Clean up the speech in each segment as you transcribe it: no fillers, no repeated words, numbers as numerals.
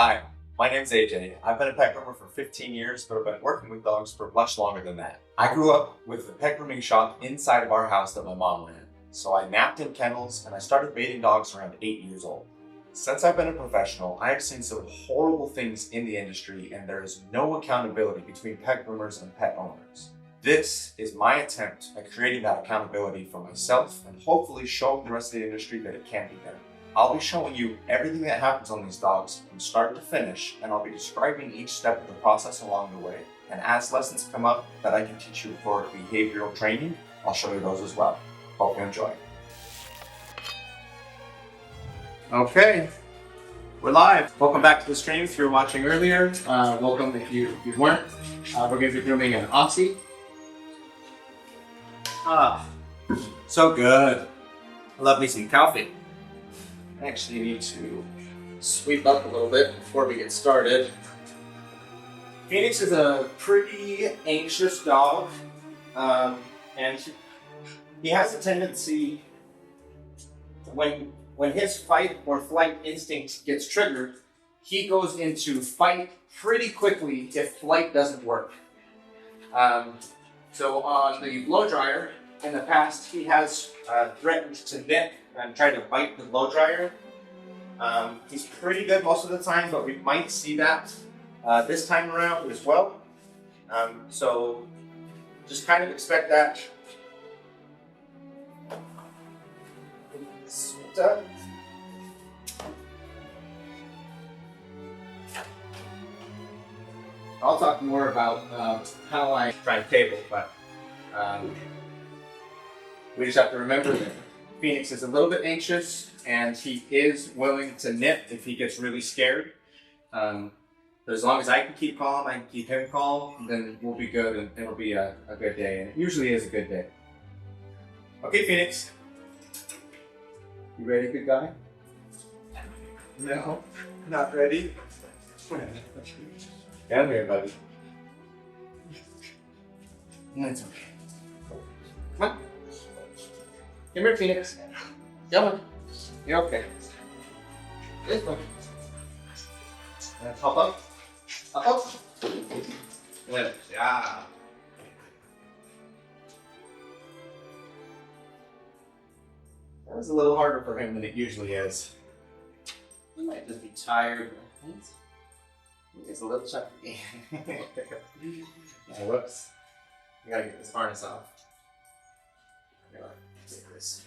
Hi, my name's AJ. I've been a pet groomer for 15 years, but I've been working with dogs for much longer than that. I grew up with a pet grooming shop inside of our house that my mom ran. So I napped in kennels and I started bathing dogs around 8 years old. Since I've been a professional, I have seen some horrible things in the industry and there is no accountability between pet groomers and pet owners. This is my attempt at creating that accountability for myself and hopefully showing the rest of the industry that it can be done. I'll be showing you everything that happens on these dogs from start to finish, and I'll be describing each step of the process along the way. And as lessons come up that I can teach you for behavioral training, I'll show you those as well. Hope you enjoy. Okay, we're live. Welcome back to the stream if you were watching earlier. Welcome if you weren't. We're going to be grooming an Aussie. So good. I love me some coffee. I actually need to sweep up a little bit before we get started. Phoenix is a pretty anxious dog, and he has a tendency, when his fight or flight instinct gets triggered, he goes into fight pretty quickly if flight doesn't work. So on the blow dryer, in the past, he has threatened to nip and try to bite the blow dryer. He's pretty good most of the time, but we might see that this time around as well. So just kind of expect that. I'll talk more about how I try and table, but we just have to remember that Phoenix is a little bit anxious and he is willing to nip if he gets really scared. But as long as I can keep calm, I can keep him calm, then we'll be good and it'll be a good day. And it usually is a good day. Okay, Phoenix. You ready, good guy? No, not ready. Come here, buddy. That's okay. Come on. Come here, Phoenix. Come on. You're okay. This one. Hop up. Hop up. Good. Yeah. That was a little harder for him than it usually is. He might just be tired. It's a little chunky. Oh, whoops. We gotta get this harness off. Take this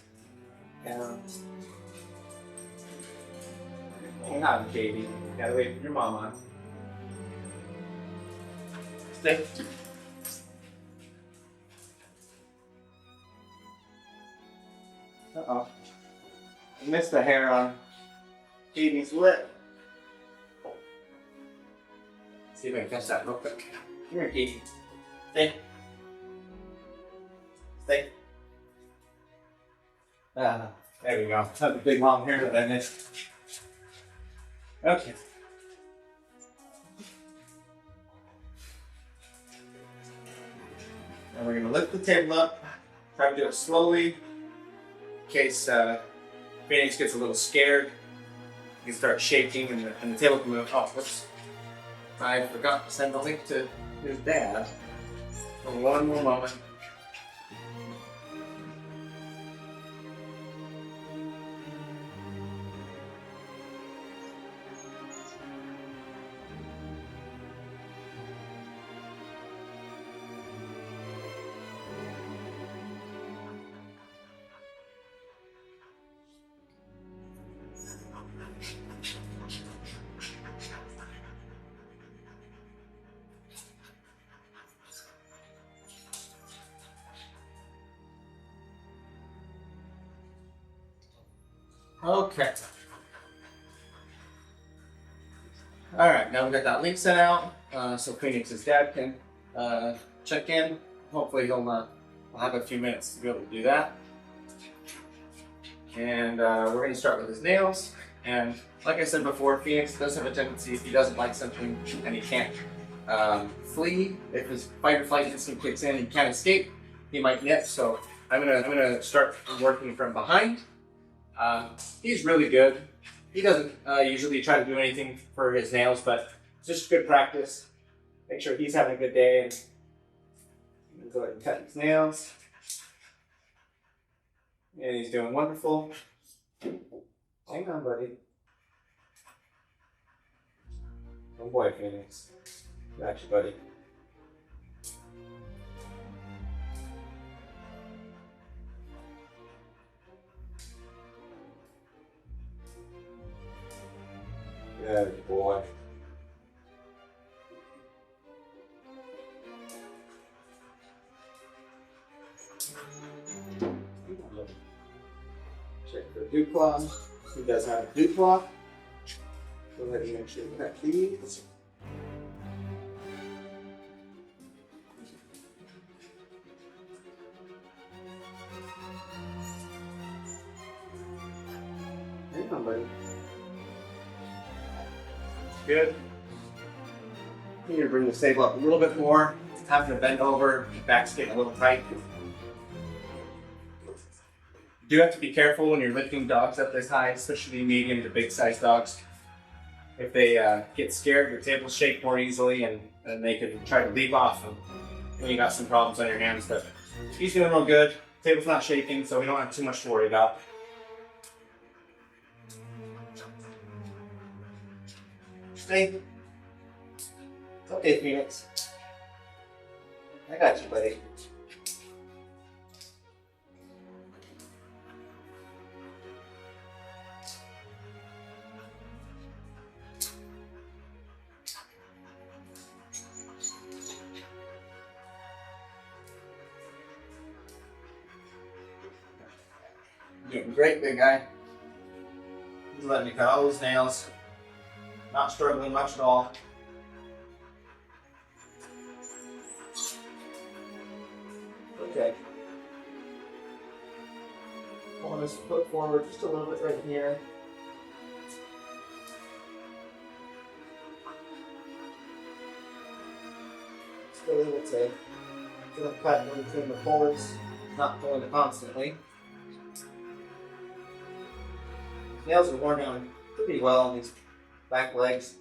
down. Hang on, baby. You gotta wait for your mama. Stay. Uh-oh. I missed the hair on Katie's lip. See if I can catch that real quick. Come here, Katie. Stay. Stay. There we go. That's a big long hair that I missed. Okay. Now we're going to lift the table up. Try to do it slowly in case Phoenix gets a little scared. You can start shaking and the table can move. Oh, whoops. I forgot to send the link to his dad. One more moment. Okay. All right, now we got that link sent out, so Phoenix's dad can check in. Hopefully he'll have a few minutes to be able to do that. And we're going to start with his nails. And like I said before, Phoenix does have a tendency, if he doesn't like something and he can't flee, if his fight or flight instinct kicks in and he can't escape, he might nip. So I'm gonna start working from behind. He's really good He doesn't usually try to do anything for his nails, but it's just good practice. Make sure he's having a good day, and go ahead and cut his nails. And he's doing wonderful. Hang on, buddy. Oh boy, Phoenix. Got you, buddy. Good boy. Check for dew claw. He does have a dew claw. Go ahead and make sure you cut these. Hang on, buddy. Good. You need to bring the stable up a little bit more. Having to bend over, your back's getting a little tight. You do have to be careful when you're lifting dogs up this high, especially medium to big size dogs. If they get scared, your tables shake more easily, and they can try to leap off them when you got some problems on your hands. But he's doing real good. Table's not shaking, so we don't have too much to worry about. Stay. It's okay, Phoenix. I got you, buddy. Doing great, big guy. He's letting me cut all his nails. Not struggling much at all. Okay. Pulling this foot forward just a little bit right here. Still able to get a cut in between the pulls, not pulling it constantly. Nails are worn down pretty well on these back legs,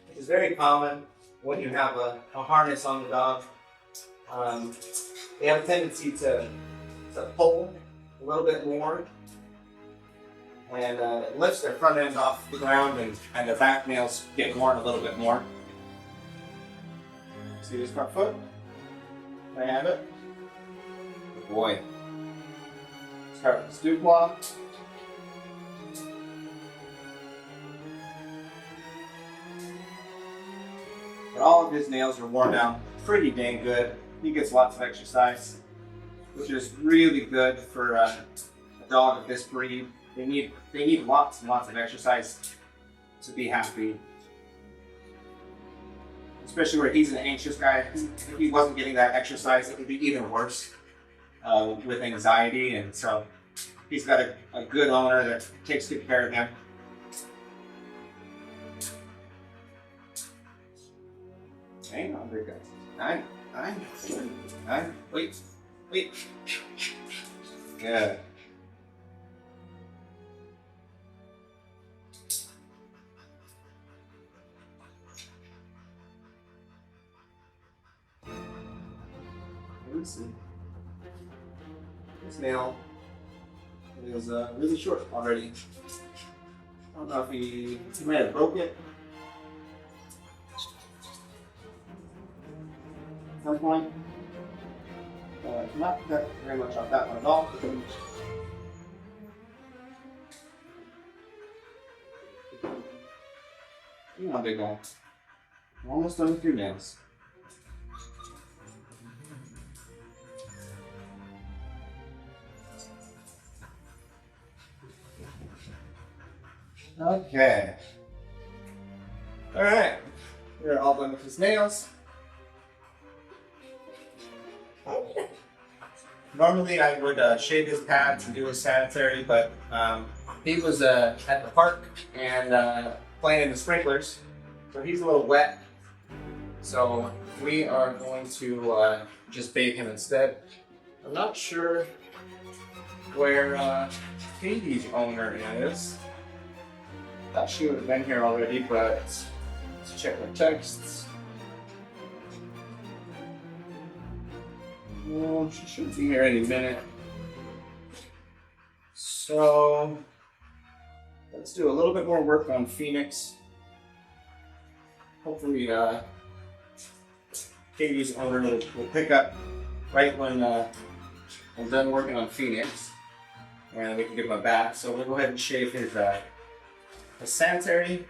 which is very common when you have a harness on the dog. They have a tendency to pull a little bit more, and it lifts their front end off the ground, and the back nails get worn a little bit more. See this front foot? Can I have it? Good boy. Start with the stoop claw. But all of his nails are worn down pretty dang good. He gets lots of exercise, which is really good for a dog of this breed. They need lots and lots of exercise to be happy. Especially where he's an anxious guy. If he wasn't getting that exercise, it would be even worse with anxiety. And so he's got a good owner that takes good care of him. Hang on, big guy. Nine. Wait. Good. Let's see. This nail is really short already. I don't know if he might have broke it at some point. Not cut very much off that one at all. Come on, big guy. I'm almost done with your nails. Okay. Alright. We're all done with his nails. Normally I would shave his pads and do his sanitary, but he was at the park and playing in the sprinklers, so he's a little wet. So we are going to just bathe him instead. I'm not sure where Katie's owner is. Thought she would have been here already, but let's check her texts. Well, she should be here any minute. So let's do a little bit more work on Phoenix. Hopefully, Katie's owner will pick up right when I'm done working on Phoenix, and we can give him a bath. So we'll go ahead and shave his sanitary.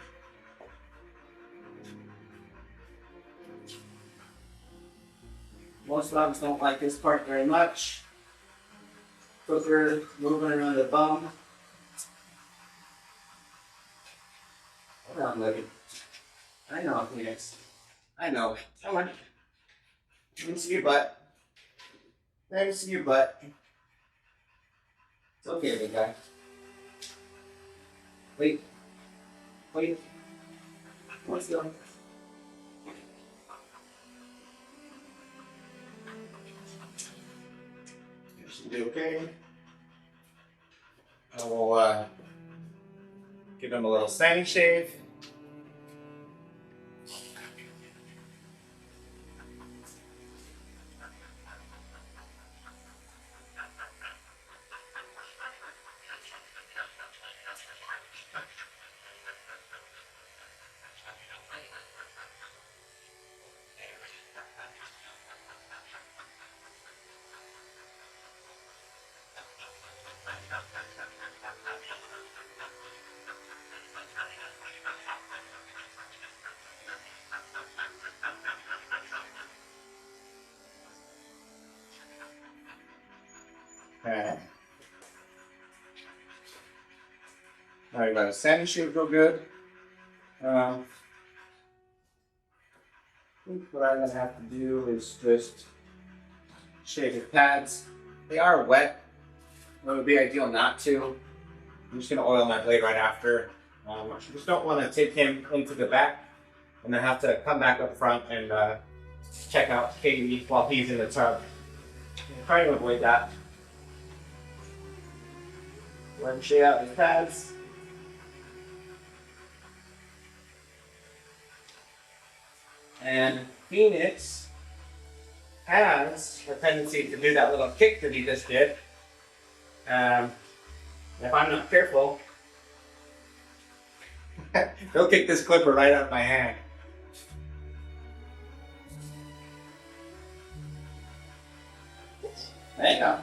Most dogs don't like this part very much. Clipper moving around the bum. Hold on, Libby. I know, Phoenix. I know. Come on. Let me see your butt. Let me see your butt. It's okay, big guy. Wait. Wait. What's going? Should be okay. I will give him a little sandy shave. Okay. Alright, got a sandy shave real good. I think what I'm gonna have to do is just shave his pads. They are wet. It would be ideal not to. I'm just gonna oil my blade right after. I just don't want to take him into the back and then have to come back up front and check out Katie while he's in the tub. I'm trying to avoid that. Let him shade out his pads. And Phoenix has a tendency to do that little kick that he just did. If I'm not careful, he'll kick this clipper right out of my hand. There you go.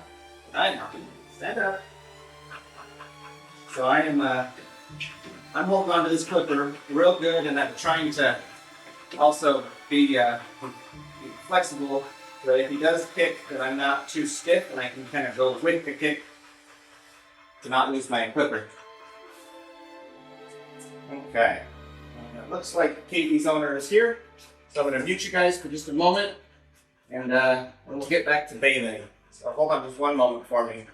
I know. Stand up. So I'm holding on to this clipper real good, and I'm trying to also be flexible so that if he does kick, that I'm not too stiff and I can kind of go with the kick to not lose my clipper. Okay. It looks like Katie's owner is here, so I'm going to mute you guys for just a moment, and we'll get back to bathing. So hold on just one moment for me.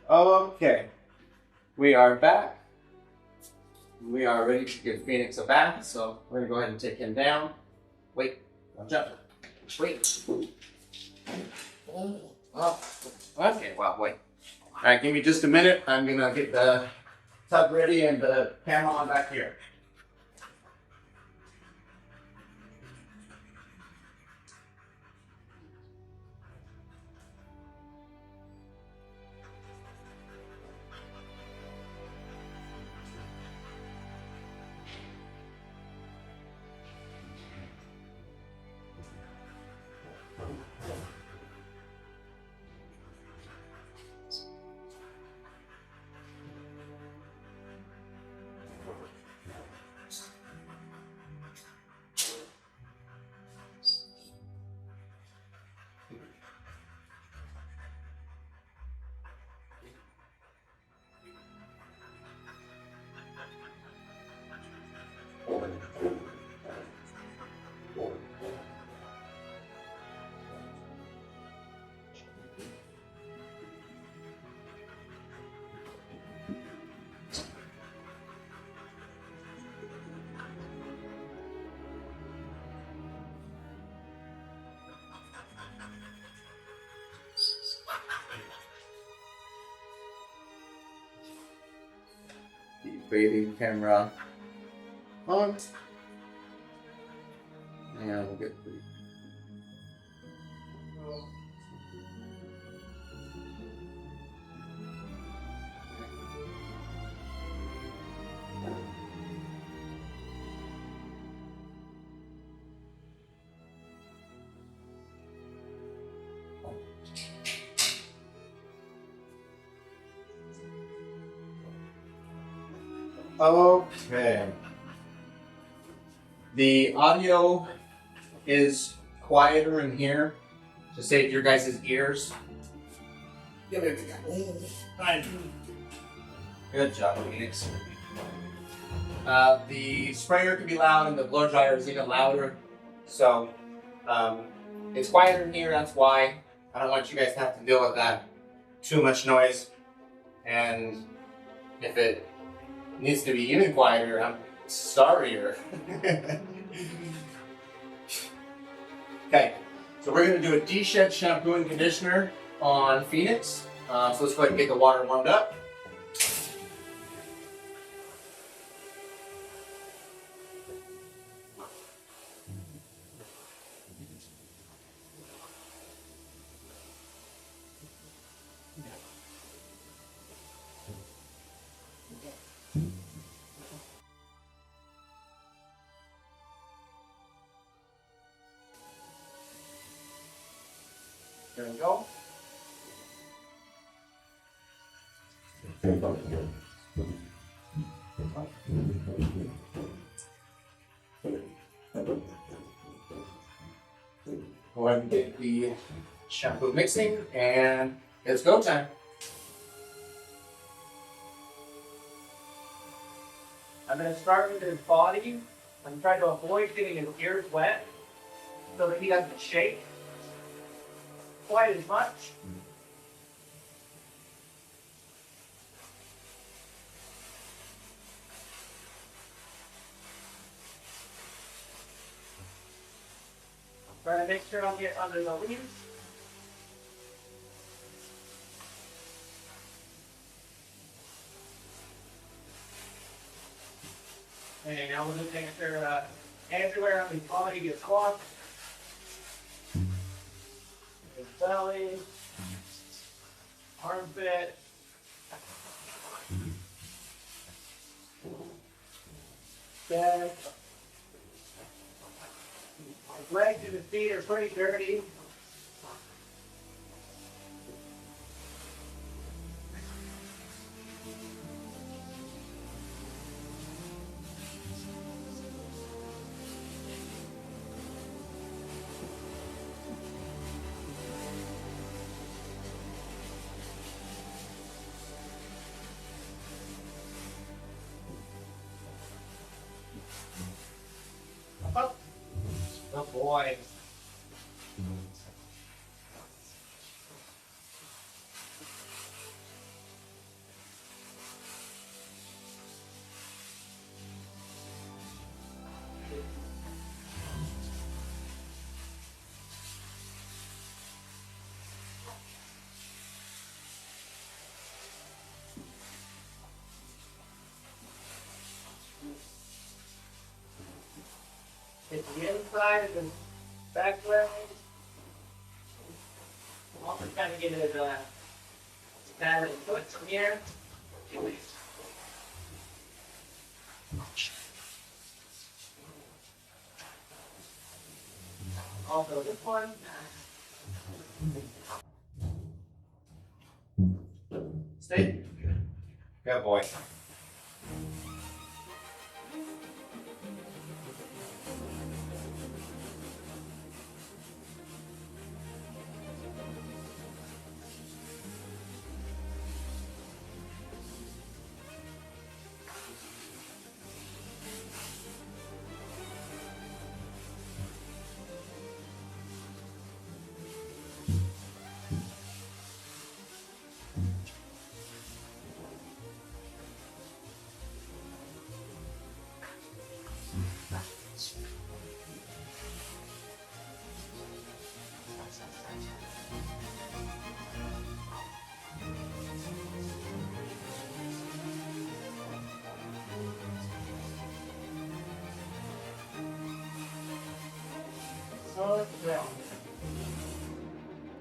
Okay, we are back. We are ready to give Phoenix a bath, so we're gonna go ahead and take him down. Wait, don't jump. Wait. Oh, okay, well, wait. All right, give me just a minute. I'm gonna get the tub ready and the camera on back here. bathing camera on. And we'll get the okay. The audio is quieter in here to save your guys' ears. Give it a go. Good job, Phoenix. The sprayer can be loud and the blow dryer is even louder. So it's quieter in here, that's why. I don't want you guys to have to deal with that. Too much noise. And if it needs to be even quieter, I'm sorrier. Okay, so we're gonna do a de-shed shampoo and conditioner on Phoenix. So let's go ahead and get the water warmed up. There we go. Go ahead and get the shampoo mixing, and it's go time. I'm going to start with his body. I'm trying to avoid getting his ears wet so that he doesn't shake quite as much. Trying to make sure I don't get under the leaves. And now we're just making sure everywhere on his body gets clogged. His belly, armpit. Back. His legs and his feet are pretty dirty. Oh, good boy. Hit the inside of the back leg. Also kind of get his pad and foot from here. Also this one. Stay. Good boy.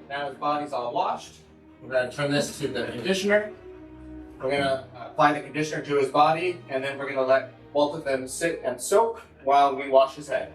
Now his body's all washed. We're going to turn this to the conditioner. We're going to apply the conditioner to his body, and then we're going to let both of them sit and soak while we wash his head.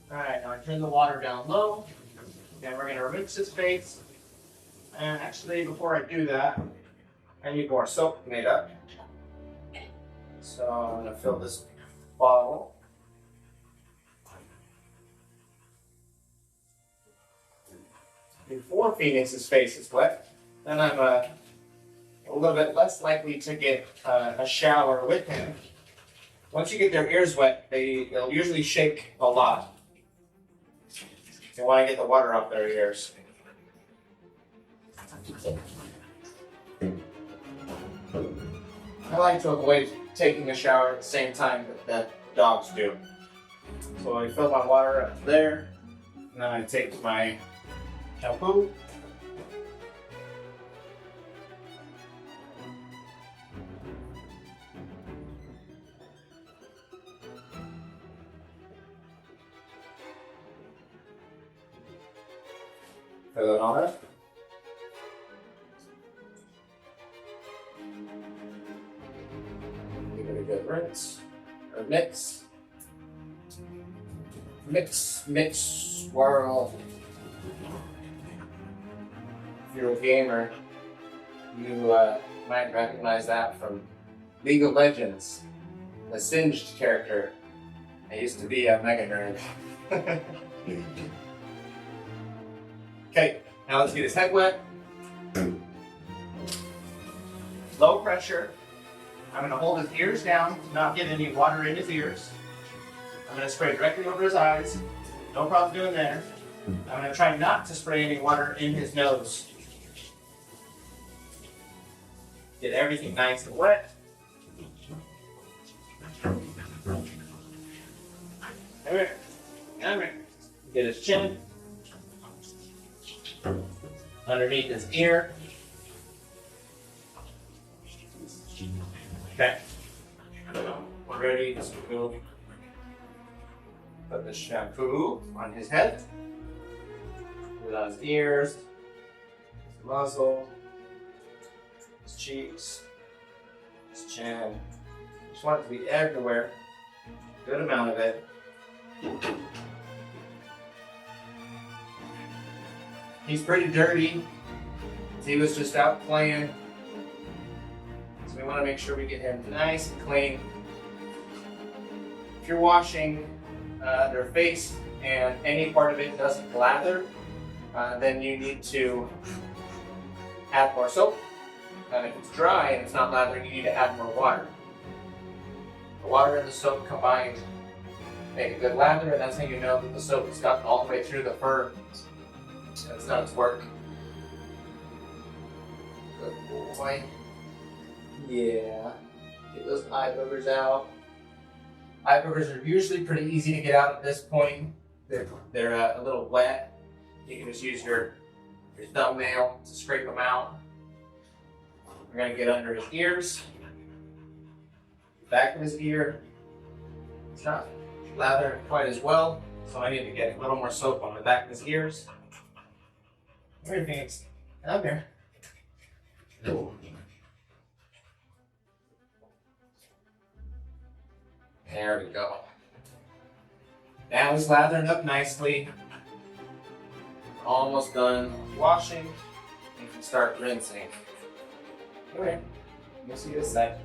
Alright, now I turn the water down low, and we're going to rinse his face. And actually, before I do that, I need more soap made up. So I'm going to fill this bottle. Before Phoenix's face is wet, then I'm a little bit less likely to get a shower with him. Once you get their ears wet, they'll usually shake a lot. They want to get the water off their ears. I like to avoid taking a shower at the same time that dogs do. So I fill my water up there, and then I take my shampoo. Fill it on it. Give it a good rinse, or mix. Mix, swirl. If you're a gamer, you might recognize that from League of Legends, the Singed character. I used to be a mega nerd. Okay, now let's get his head wet. Low pressure. I'm going to hold his ears down to not get any water in his ears. I'm going to spray directly over his eyes. No problem doing there. I'm going to try not to spray any water in his nose. Get everything nice and wet. Come here. Come here. Get his chin. Underneath his ear. Okay. We're ready to put the shampoo on his head. Put it on his ears, his muzzle, his cheeks, his chin. Just want it to be everywhere. Good amount of it. He's pretty dirty. He was just out playing. So we want to make sure we get him nice and clean. If you're washing their face and any part of it doesn't lather, then you need to add more soap. And if it's dry and it's not lathering, you need to add more water. The water and the soap combined make a good lather, and that's how you know that the soap has gotten all the way through the fur. It's done its work. Good boy. Yeah. Get those eye boogers out. Eyebrows are usually pretty easy to get out at this point. They're a little wet. You can just use your thumbnail to scrape them out. We're gonna get under his ears, back of his ear. It's not lathered quite as well, so I need to get a little more soap on the back of his ears. Everything's up there. There we go. Now he's lathering up nicely. Almost done washing. You can start rinsing. Okay, you'll see this side.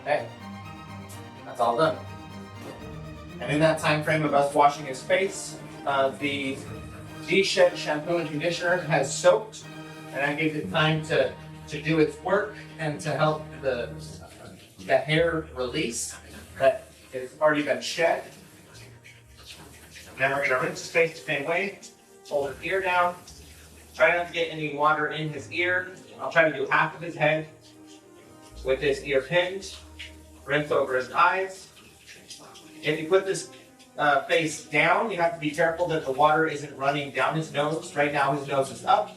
Okay, that's all done. And in that time frame of us washing his face, the de-shed shampoo and conditioner has soaked, and that gives it time to do its work and to help the hair release that has already been shed. Then we're going to rinse his face the same way. Hold his ear down. Try not to get any water in his ear. I'll try to do half of his head with his ear pinned. Rinse over his eyes. If you put this face down, you have to be careful that the water isn't running down his nose. Right now his nose is up.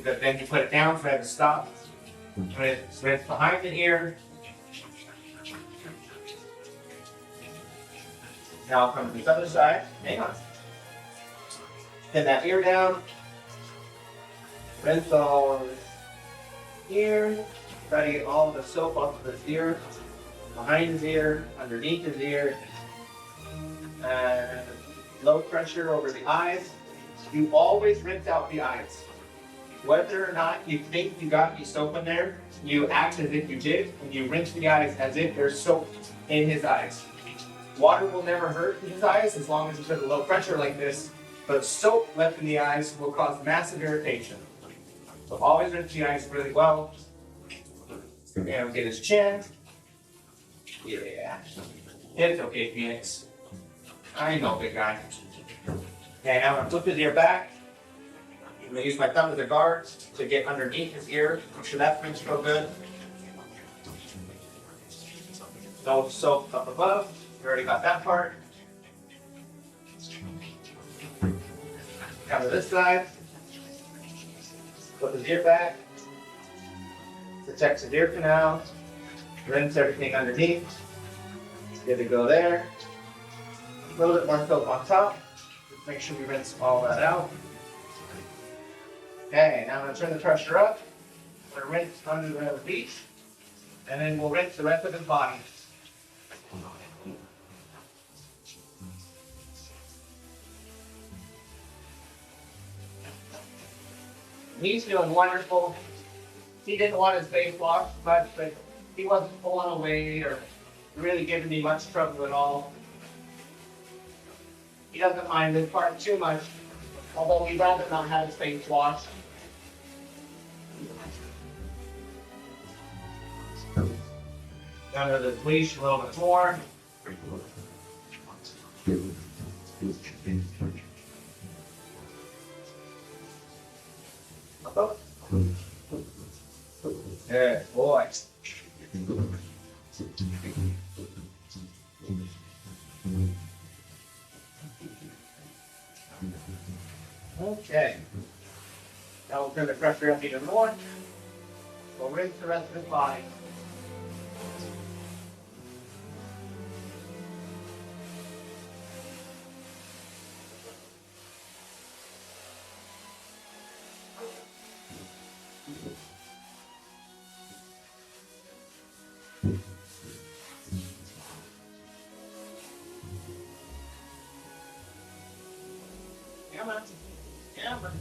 Then you put it down for it to stop. Rinse behind the ear. Now I'll come to this other side. Hang on. Pin that ear down. Rinse all of his ear. Try to get all the soap off of his ear. Behind his ear, underneath his ear. And low pressure over the eyes. You always rinse out the eyes. Whether or not you think you got any soap in there, you act as if you did, and you rinse the eyes as if there's soap in his eyes. Water will never hurt his eyes as long as you put a low pressure like this, but soap left in the eyes will cause massive irritation. So always rinse the eyes really well. And get his chin. Yeah. It's okay, Phoenix. I know, big guy. Okay, now I'm gonna flip his ear back. I'm gonna use my thumb as a guard to get underneath his ear. Make sure that fringe real good. No soap up above. We already got that part. Come to this side. Flip his ear back. Protects his ear canal. Rinse everything underneath. Good to go there. A little bit more soap on top. Just make sure we rinse all that out. Okay, now I'm going to turn the pressure up. I'm going to rinse under the feet. And then we'll rinse the rest of his body. He's doing wonderful. He didn't want his face washed much, but he wasn't pulling away or really giving me much trouble at all. He doesn't mind this part too much, although we'd rather not have his face washed. Under the leash a little bit more. Good boy. Okay. Now we'll turn the pressure up even more. We'll rinse the rest of his body. Come on. Come on.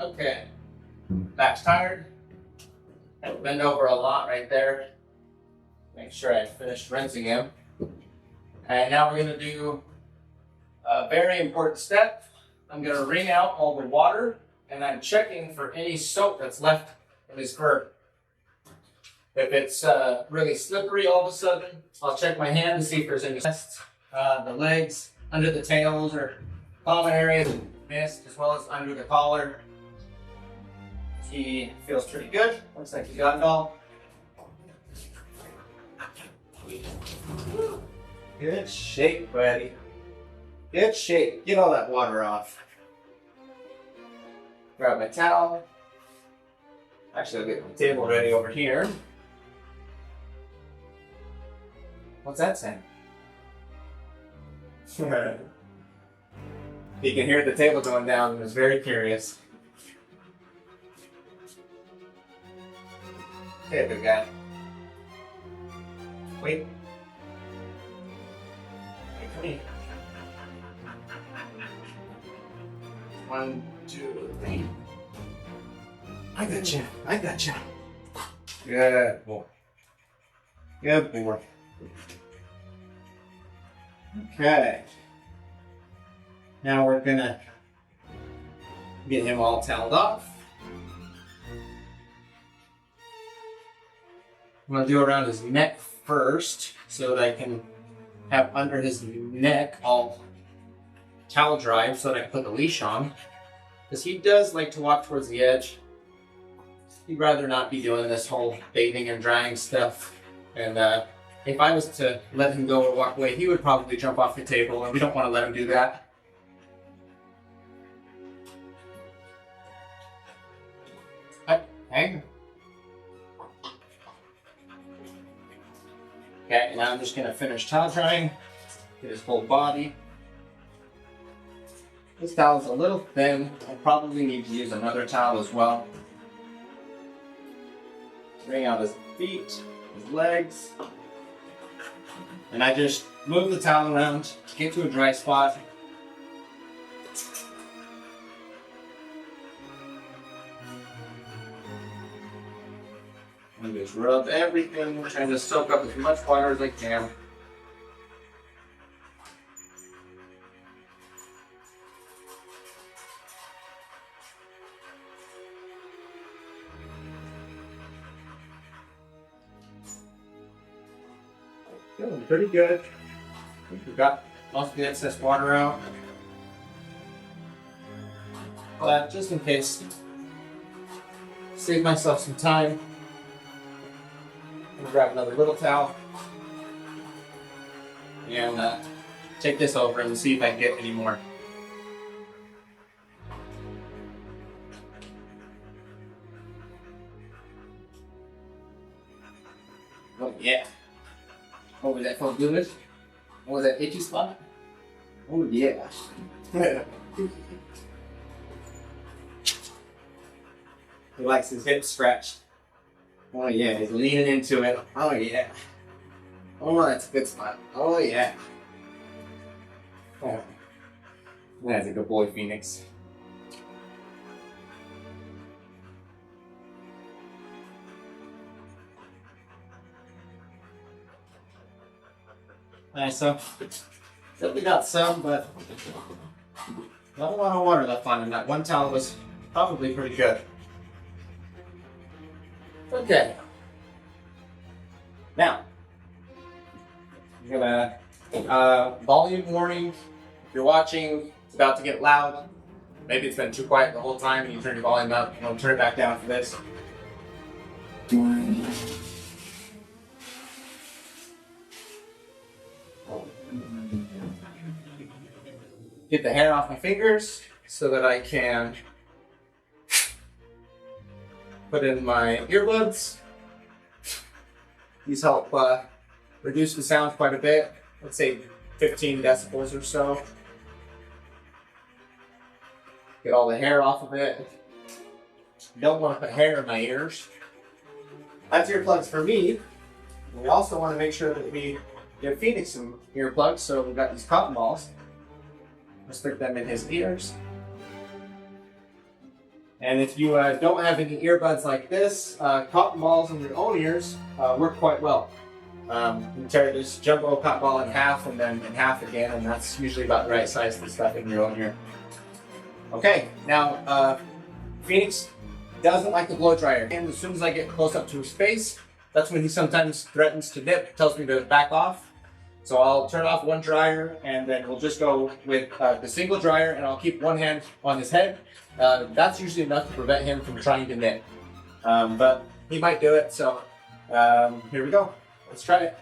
Okay. Back's tired. I bend over a lot right there. Make sure I finished rinsing him. And now we're going to do a very important step. I'm going to wring out all the water, and I'm checking for any soap that's left in his fur. If it's really slippery all of a sudden, I'll check my hand to see if there's any mist. The legs, under the tails, or common areas mist, as well as under the collar. He feels pretty good. Looks like he got it all. Good shape, buddy. Good shape. Get all that water off. Grab my towel. Actually, I'll get my table ready over here. What's that saying? He can hear the table going down and is very curious. Hey, good guy. Wait. Come here. 1, 2, 3. I gotcha. Good boy. Good boy. Okay. Now we're gonna get him all toweled off. I'm gonna do around his neck first so that I can have under his neck all towel dry so that I can put the leash on. Because he does like to walk towards the edge. He'd rather not be doing this whole bathing and drying stuff. And if I was to let him go or walk away, he would probably jump off the table, and we don't want to let him do that. Hang. Okay, now I'm just going to finish towel drying. Get his whole body. This towel's a little thin. I probably need to use another towel as well. Wring out his feet, his legs. And I just move the towel around, get to a dry spot. And just rub everything, trying to soak up as much water as I can. Feeling pretty good. I think we got most of the excess water out. But just in case, save myself some time. I'm gonna grab another little towel and take this over and see if I can get any more. Oh yeah. Oh, was that felt good? What was that itchy spot? Oh yeah. He likes his hips scratched. Oh yeah, he's leaning into it. Oh yeah. Oh, that's a good spot. Oh yeah. Oh. That's a good boy, Phoenix. Alright, so we got some, but not a lot of water left on him. That one towel was probably pretty good. Okay. Now, I'm gonna volume warning. If you're watching, it's about to get loud. Maybe it's been too quiet the whole time and you turn your volume up. I'm gonna turn it back down for this. Get the hair off my fingers so that I can put in my earbuds. These help reduce the sound quite a bit. Let's say 15 decibels or so. Get all the hair off of it. Don't want to put hair in my ears. That's earplugs for me. We also want to make sure that we give Phoenix some earplugs, so we've got these cotton balls. Let's stick them in his ears. And if you don't have any earbuds like this, cotton balls in your own ears work quite well. You tear this jumbo cotton ball in half and then in half again, and that's usually about the right size to stuff in your own ear. Okay, now Phoenix doesn't like the blow dryer, and as soon as I get close up to his face, that's when he sometimes threatens to dip, tells me to back off. So I'll turn off one dryer, and then we'll just go with the single dryer, and I'll keep one hand on his head. That's usually enough to prevent him from trying to nip. But he might do it, so here we go. Let's try it.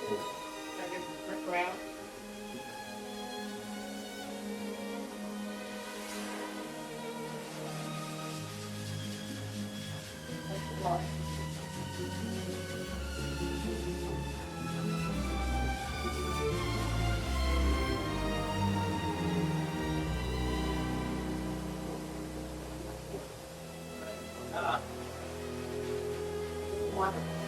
Look around. Wonderful.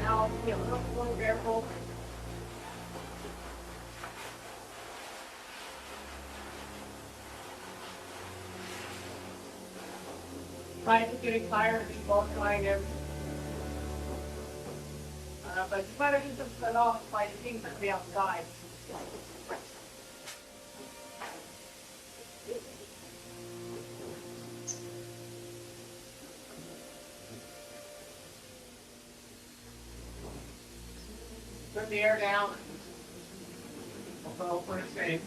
Now, be a little more careful. Right, it's getting tired of people trying to. But you better get them cut off by the things that be outside. Turn the air down. Well, pretty safe.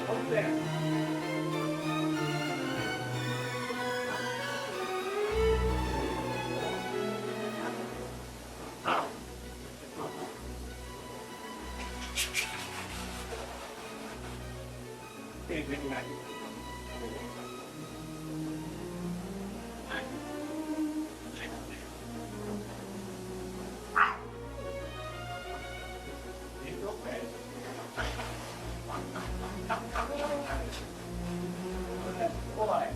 Over there. Okay, good night. It's okay. Boy.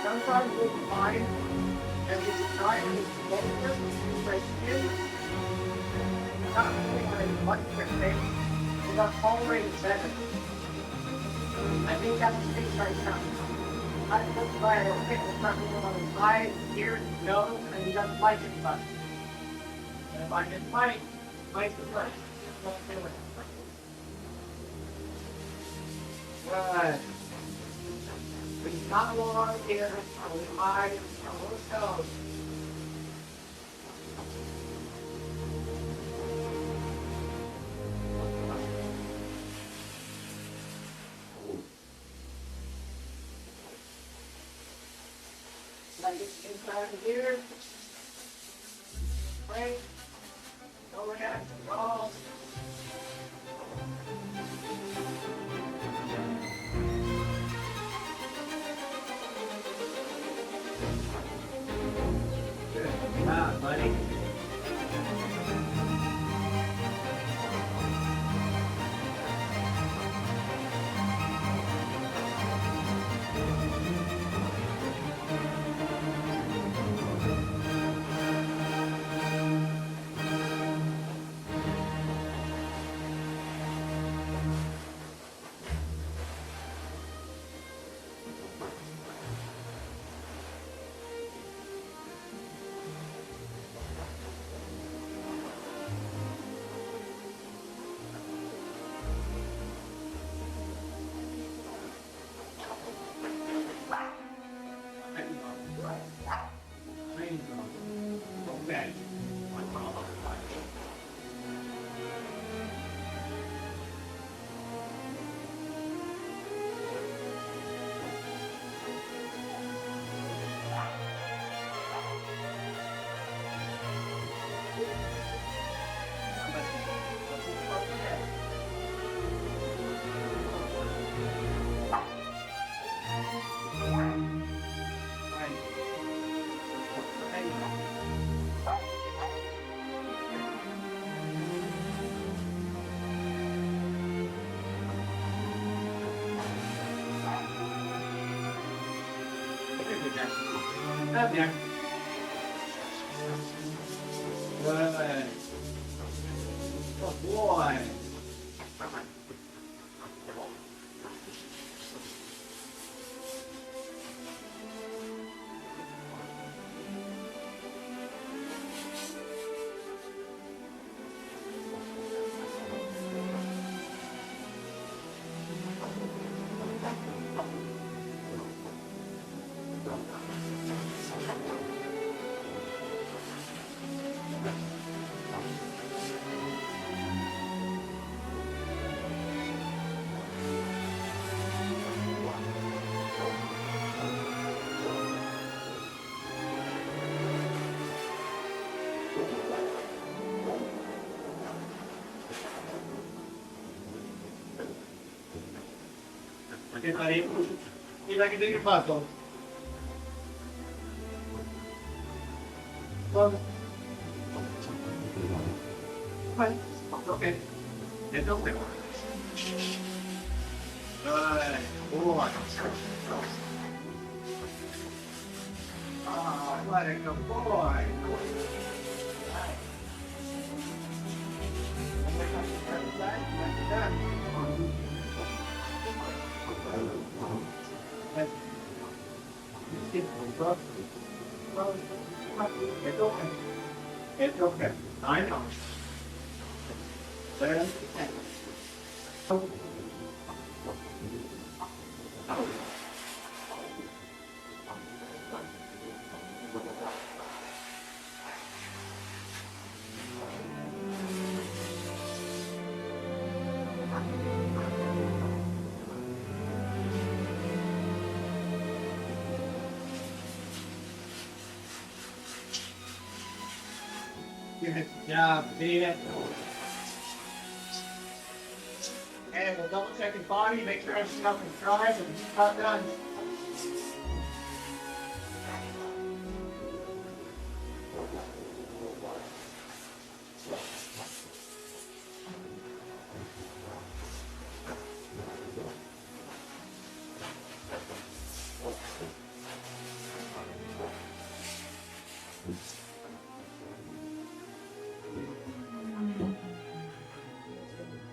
Sometimes we find that it's trying to get them like you. Not only are they much different, but already better. I think that's the thing right now. I look by a hit with something on his eyes, ears, nose, and he doesn't like it much. And if I can fight the flesh, won't do it. Right. We've got a lot here, on the eyes, on the toes. Like it's inside here. Right. Overhead, all. Good job, buddy. Come here. Good. Good boy. Okay, buddy. See if I can do your muscle. Okay. It's okay. Good. Boy. Oh, what a good boy. It's okay. It's okay. I know. Good job, baby. And we'll double check his body, make sure everything's up and dry, and he's not done.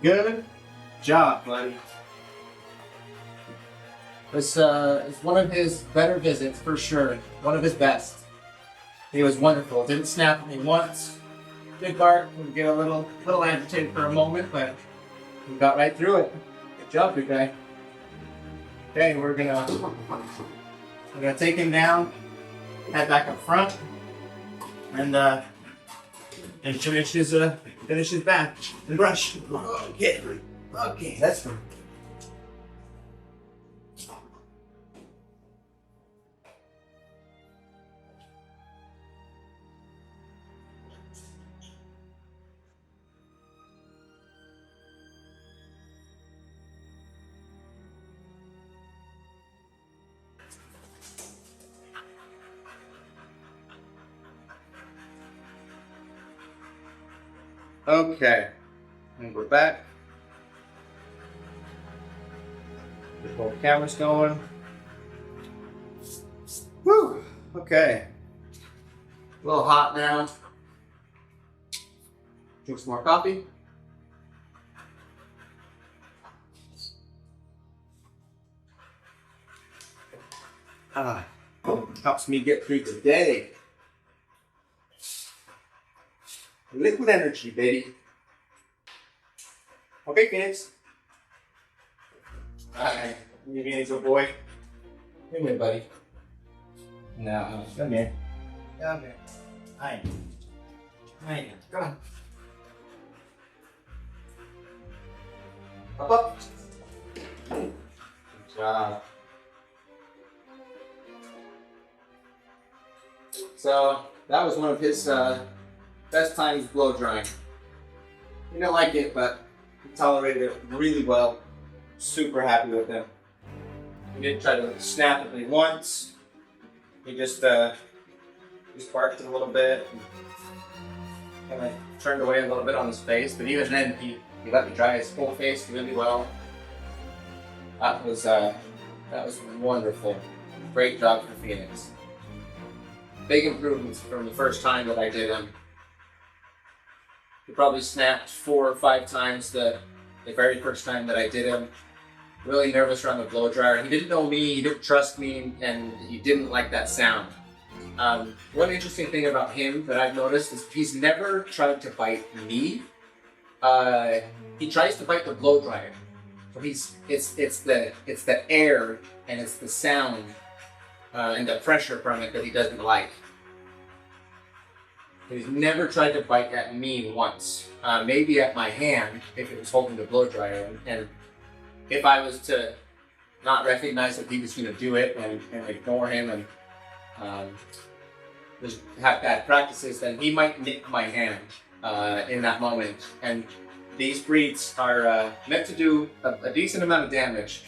Good job, buddy. This is one of his better visits for sure. One of his best. He was wonderful. Didn't snap at me once. Did bark. We get a little agitated for a moment, but we got right through it. Good job, big guy. Okay, we're gonna take him down, head back up front, and finish his bath and brush. Okay, that's good. Okay, and we're back. Get both cameras going. Woo! Okay. A little hot now. Drink some more coffee. Helps me get through the day. Liquid energy, baby. Okay, Phoenix. Alright, you being a good boy. Come here, buddy. No, come here. Come here. Hi. Hi. Come on. Up. Good job. So, that was one of his best times blow drying. He didn't like it, but he tolerated it really well. Super happy with him. He didn't try to snap at me once. He just barked a little bit, and kind of turned away a little bit on his face. But even then, he let me dry his whole face really well. That was wonderful. Great job for Phoenix. big improvements from the first time that I did him. He probably snapped 4 or 5 times the very first time that I did him. Really nervous around the blow dryer. He didn't know me, he didn't trust me, and he didn't like that sound. One interesting thing about him that I've noticed is he's never tried to bite me. He tries to bite the blow dryer. So it's the air and it's the sound and the pressure from it that he doesn't like. He's never tried to bite at me once. Maybe at my hand if it was holding the blow dryer, and if I was to not recognize that he was going to do it and ignore him and just have bad practices, then he might nick my hand in that moment. And these breeds are meant to do a decent amount of damage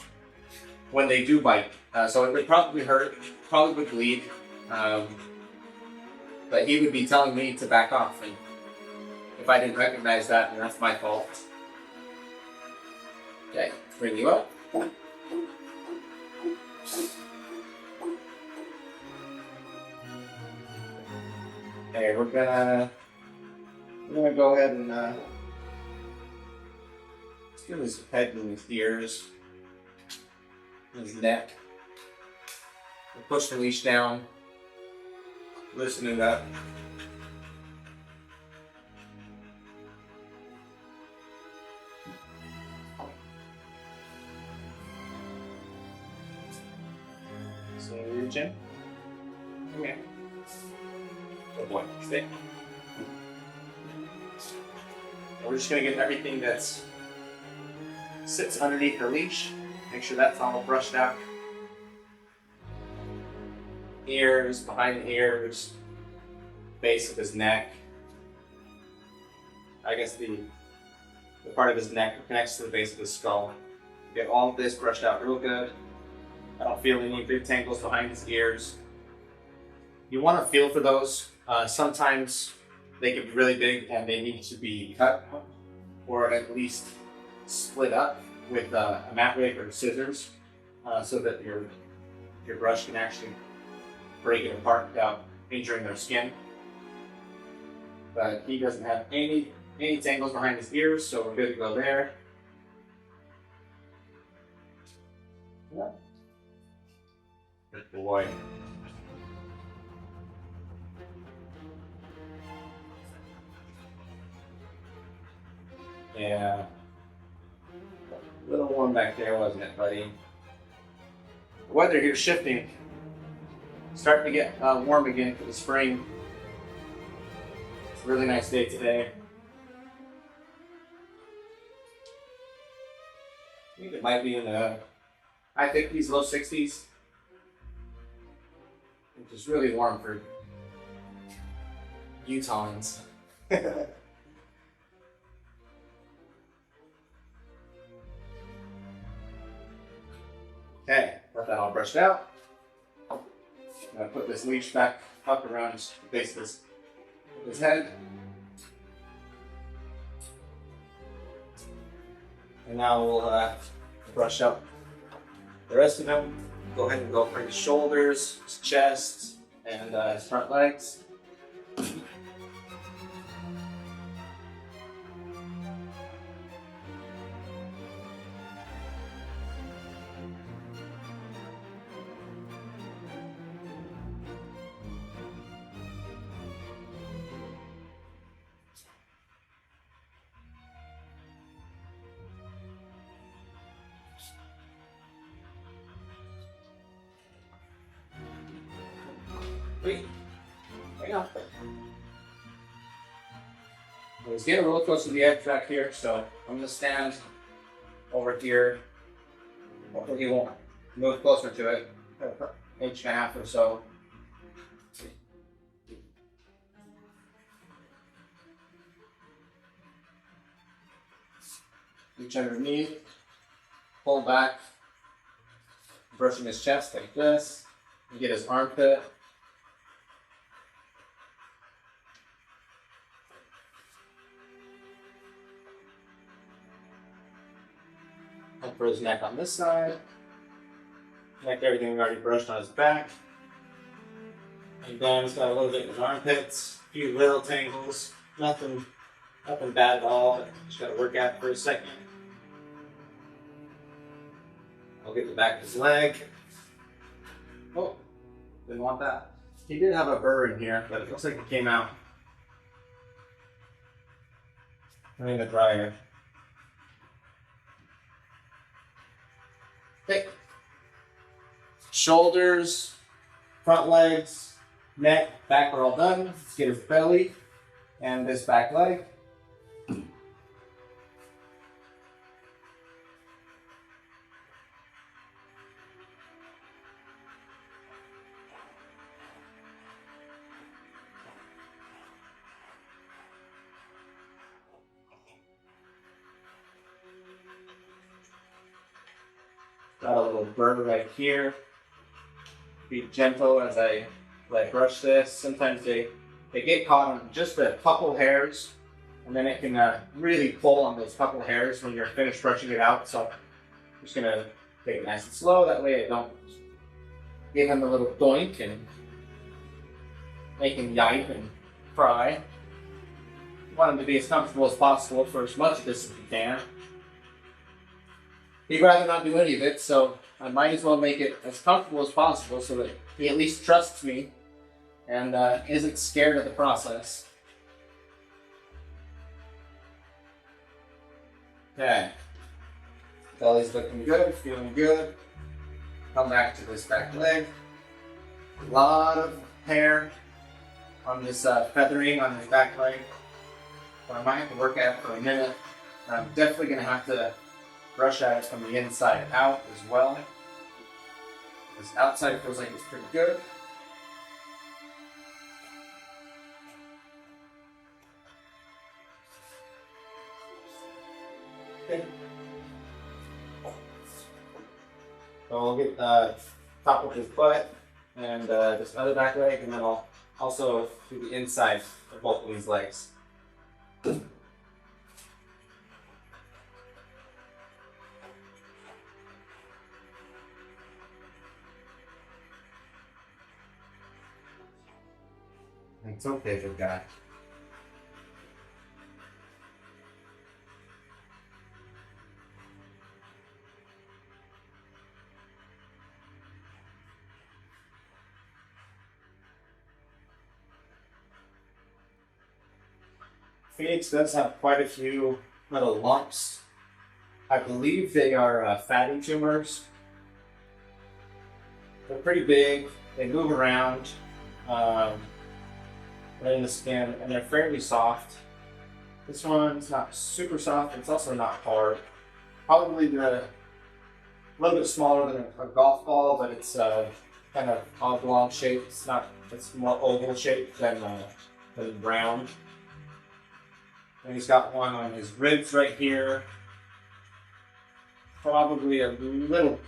when they do bite. So it would probably hurt, probably would bleed. But he would be telling me to back off, and if I didn't recognize that, then that's my fault. Okay, bring you up. Okay, we're gonna go ahead and let's give his head and his ears, his neck. We'll push the leash down. Listen it up. So your chin. Come here. Good boy. Stay. We're just gonna get everything that sits underneath the leash. Make sure that's all brushed out. Ears, behind the ears, base of his neck. I guess the part of his neck connects to the base of his skull. Get all of this brushed out real good. I don't feel any big tangles behind his ears. You want to feel for those. Sometimes they get really big and they need to be cut or at least split up with a mat rake or scissors so that your brush can actually break it apart without injuring their skin. But he doesn't have any tangles behind his ears, so we're good to go there. Yeah. Good boy. Yeah. A little warm back there, wasn't it, buddy? The weather here's shifting. Starting to get warm again for the spring. It's a really nice day today. I think it might be in the high 50s, low 60s. Which is really warm for Utahns. Okay, got that all brushed out. I'm going to put this leash back up around the base of his head. And now we'll brush up the rest of him. Go ahead and go for his shoulders, his chest, and his front legs. Wait, hang on. Let's get a little close to the edge back here, so I'm gonna stand over here. Hopefully he won't move closer to it, an inch and a half or so. Reach underneath, pull back, brushing his chest like this, and get his armpit. And for his neck on this side, connect everything we already brushed on his back, And then it's got a little bit in his armpits, a few little tangles, nothing bad at all, but just gotta work at it for a second. I'll get the back of his leg. Oh, didn't want that. He did have a burr in here, but it looks like it came out. In the dryer. Okay. Shoulders, front legs, neck, back are all done. Let's get his belly and this back leg. Got a little burr right here. Be gentle as I brush this. Sometimes they get caught on just a couple hairs, and then it can really pull on those couple hairs when you're finished brushing it out. So I'm just gonna take it nice and slow. That way I don't give him a little doink and make him yipe and cry. You want him to be as comfortable as possible for as much of this as you can. He'd rather not do any of it, so I might as well make it as comfortable as possible so that he at least trusts me and isn't scared of the process. Okay. Belly's looking good, feeling good. Come back to this back leg. A lot of hair on this feathering on his back leg. So I might have to work at it for a minute. I'm definitely going to have to brush at it from the inside out as well. This outside feels like it's pretty good. Okay. So I'll get top of his butt and this other back leg, and then I'll also do the inside of both of these legs. It's okay, good guy. Phoenix does have quite a few little lumps. I believe they are fatty tumors. They're pretty big. They move around. Right in the skin, and they're fairly soft. This one's not super soft, it's also not hard. Probably a little bit smaller than a golf ball, but it's kind of oblong shaped. It's more oval shaped than round. And he's got one on his ribs right here. Probably a little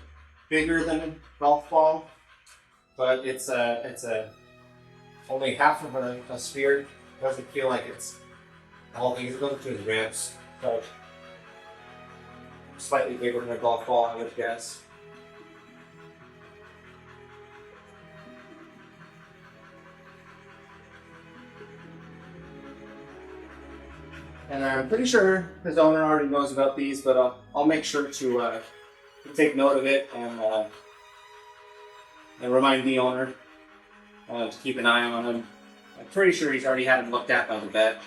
bigger than a golf ball, but it's only half of a sphere. Doesn't feel like it's the whole thing. It's going through his ribs, so slightly bigger than a golf ball, I would guess. And I'm pretty sure his owner already knows about these, but I'll make sure to take note of it and remind the owner to keep an eye on him. I'm pretty sure he's already had him looked at by the vet.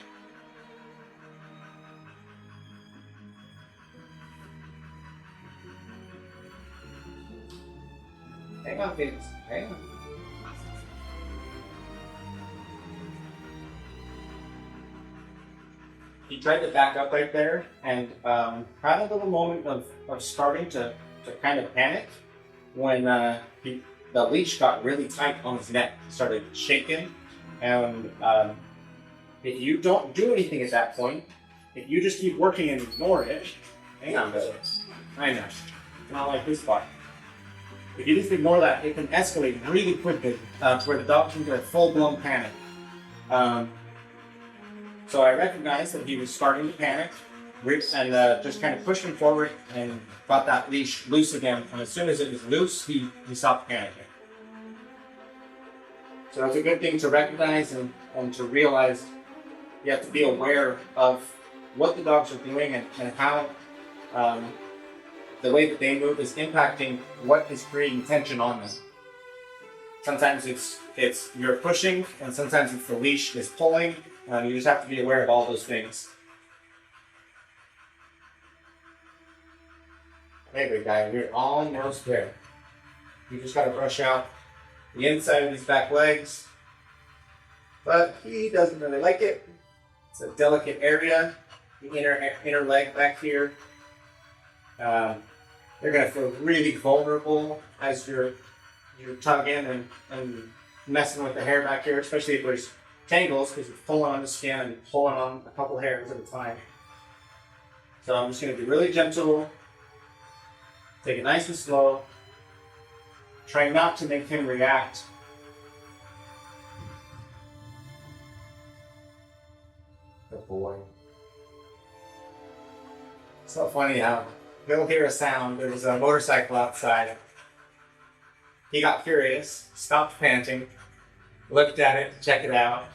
Hang on, kids. Hang on. He tried to back up right there and had a little moment of starting to kind of panic when the leash got really tight on his neck, started shaking, and if you don't do anything at that point, if you just keep working and ignore it, hang on, brother. I know, it's not like this part. If you just ignore that, it can escalate really quickly to where the dog can get a full-blown panic. So I recognized that he was starting to panic, and just kind of pushed him forward and got that leash loose again. And as soon as it was loose, he stopped panicking. So it's a good thing to recognize and to realize you have to be aware of what the dogs are doing and how the way that they move is impacting what is creating tension on them. Sometimes it's you're pushing, and sometimes it's the leash is pulling. You just have to be aware of all those things. Hey, big guy, we're almost there. You just got to brush out the inside of these back legs, but he doesn't really like it. It's a delicate area, the inner leg back here. They're gonna feel really vulnerable as you're tugging and messing with the hair back here, especially if there's tangles, because you're pulling on the skin and pulling on a couple hairs at a time. So I'm just gonna be really gentle, take it nice and slow, try not to make him react. Good boy. So funny how he'll hear a sound. There was a motorcycle outside. He got curious, stopped panting, looked at it to check it out.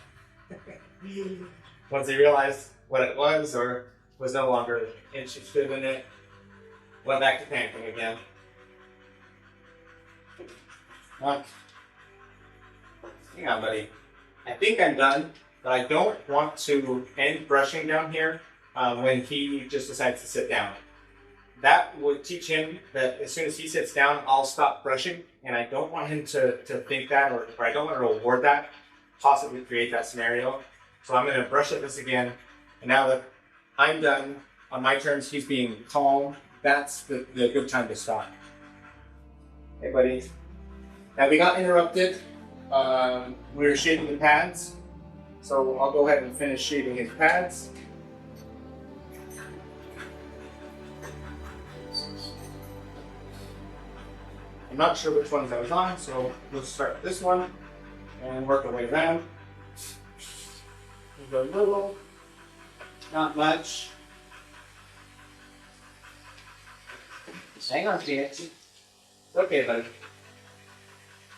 Once he realized what it was or was no longer interested in it, went back to panting again. Hang on, buddy. I think I'm done, but I don't want to end brushing down here when he just decides to sit down. That would teach him that as soon as he sits down, I'll stop brushing, and I don't want him to think that, or I don't want to reward that, possibly create that scenario. So I'm going to brush at this again, and now that I'm done, on my terms, he's being calm, that's the good time to stop. Hey, buddy. Now we got interrupted. We were shaving the pads, so I'll go ahead and finish shaving his pads. I'm not sure which ones I was on, so we'll start with this one and work our way around. We'll go a little, not much. Hang on, Phoenix. It's okay, buddy.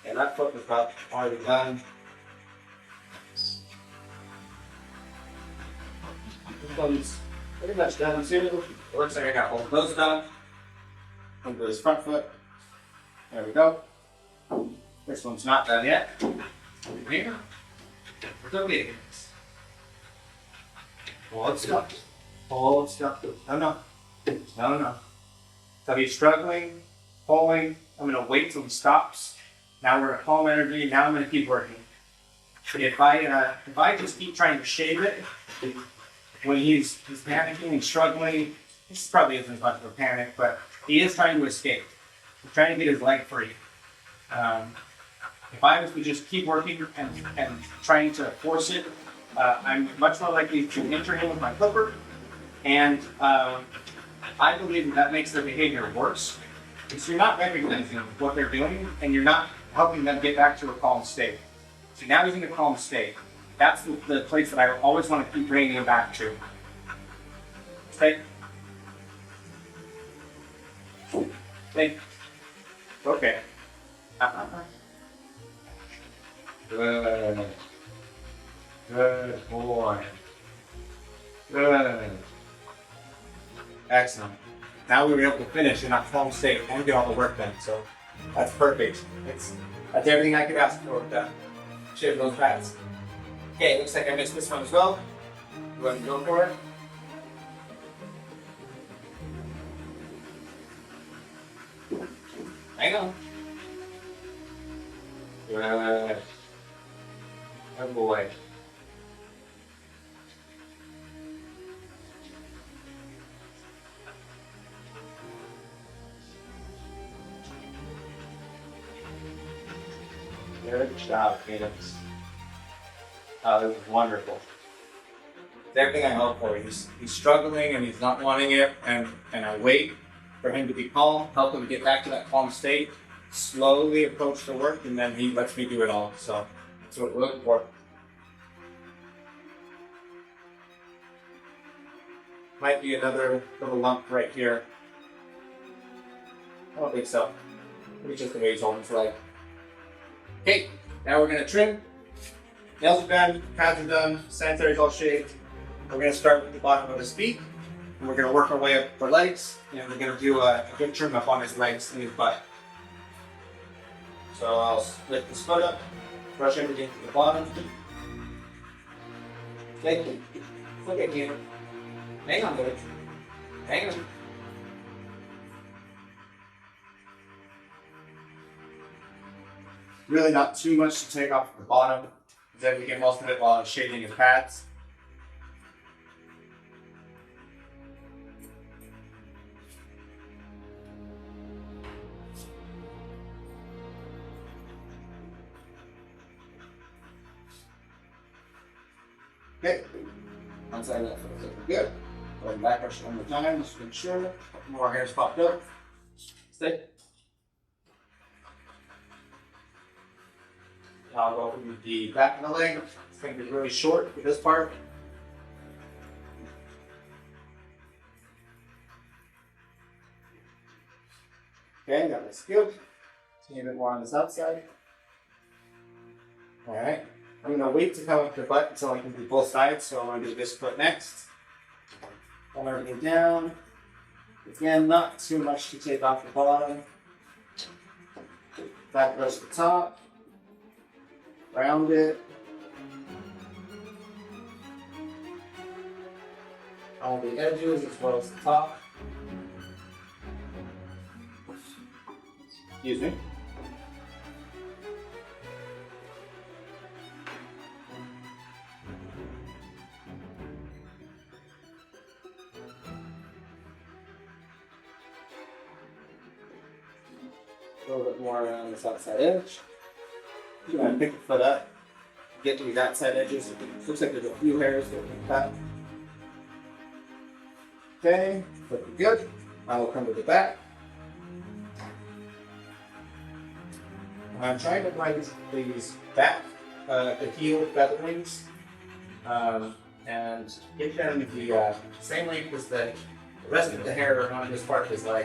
Yeah, that foot was about already done. This one's pretty much done too. It looks like I got all of those done. Under his front foot. There we go. This one's not done yet. Here. Hold stuff. Hold stuff. No. So he's struggling, pulling. I'm going to wait till he stops. Now we're at calm energy. Now I'm going to keep working. If I just keep trying to shave it, when he's panicking and struggling, this probably isn't much of a panic, but he is trying to escape. He's trying to get his leg free. If I was to just keep working and trying to force it, I'm much more likely to injure him with my clipper, and I believe that makes their behavior worse. Because you're not recognizing what they're doing, and you're not helping them get back to a calm state. So now he's in a calm state. That's the place that I always want to keep bringing him back to. Okay? Okay. Good. Good boy. Good. Excellent. Now we were able to finish in a calm state and get all the work done, so that's perfect. That's everything I could ask for with that. Shave those pads. Okay, looks like I missed this one as well. Go ahead and go for it. Hang on. Good. Good boy. Good job, Phoenix. Oh, this is wonderful. It's everything I hope for. He's struggling and he's not wanting it, and I wait for him to be calm, help him get back to that calm state, slowly approach the work, and then he lets me do it all. So that's what we're looking for. Might be another little lump right here. I don't think so. Maybe just the way he's holding his leg. Okay, now we're going to trim. Nails are done, pads are done, sanitary's all shaved. We're gonna start with the bottom of his feet, and we're gonna work our way up for legs, and we're gonna do a good trim up on his legs and his butt. So I'll lift his foot up, brush everything to the bottom. Okay, look at you. Hang on, baby. Hang on. Really not too much to take off the bottom. Then we get most of it while shaving his pads. Okay, outside that foot looking good. Going back brush one more time, just make sure. A couple more hairs popped up. Stay. Now I'll go with the back of the leg. It's going to be really short for this part. Okay, got this good. See a bit more on this outside. Alright. I'm going to wait to come up the butt until I can do both sides, so I'm going to do this foot next. Pull everything down. Again, not too much to take off the bottom. Back brush the top. Round it. All the edges as well as the top. Excuse me. A little bit more around this outside edge. I'm going to pick the foot up, get to the outside edges. It looks like there's a few hairs that we can cut. Okay, looking good. I will come to the back. I'm trying to find these back, the heel featherings, and get them the same length as the rest of the hair on this part of his leg.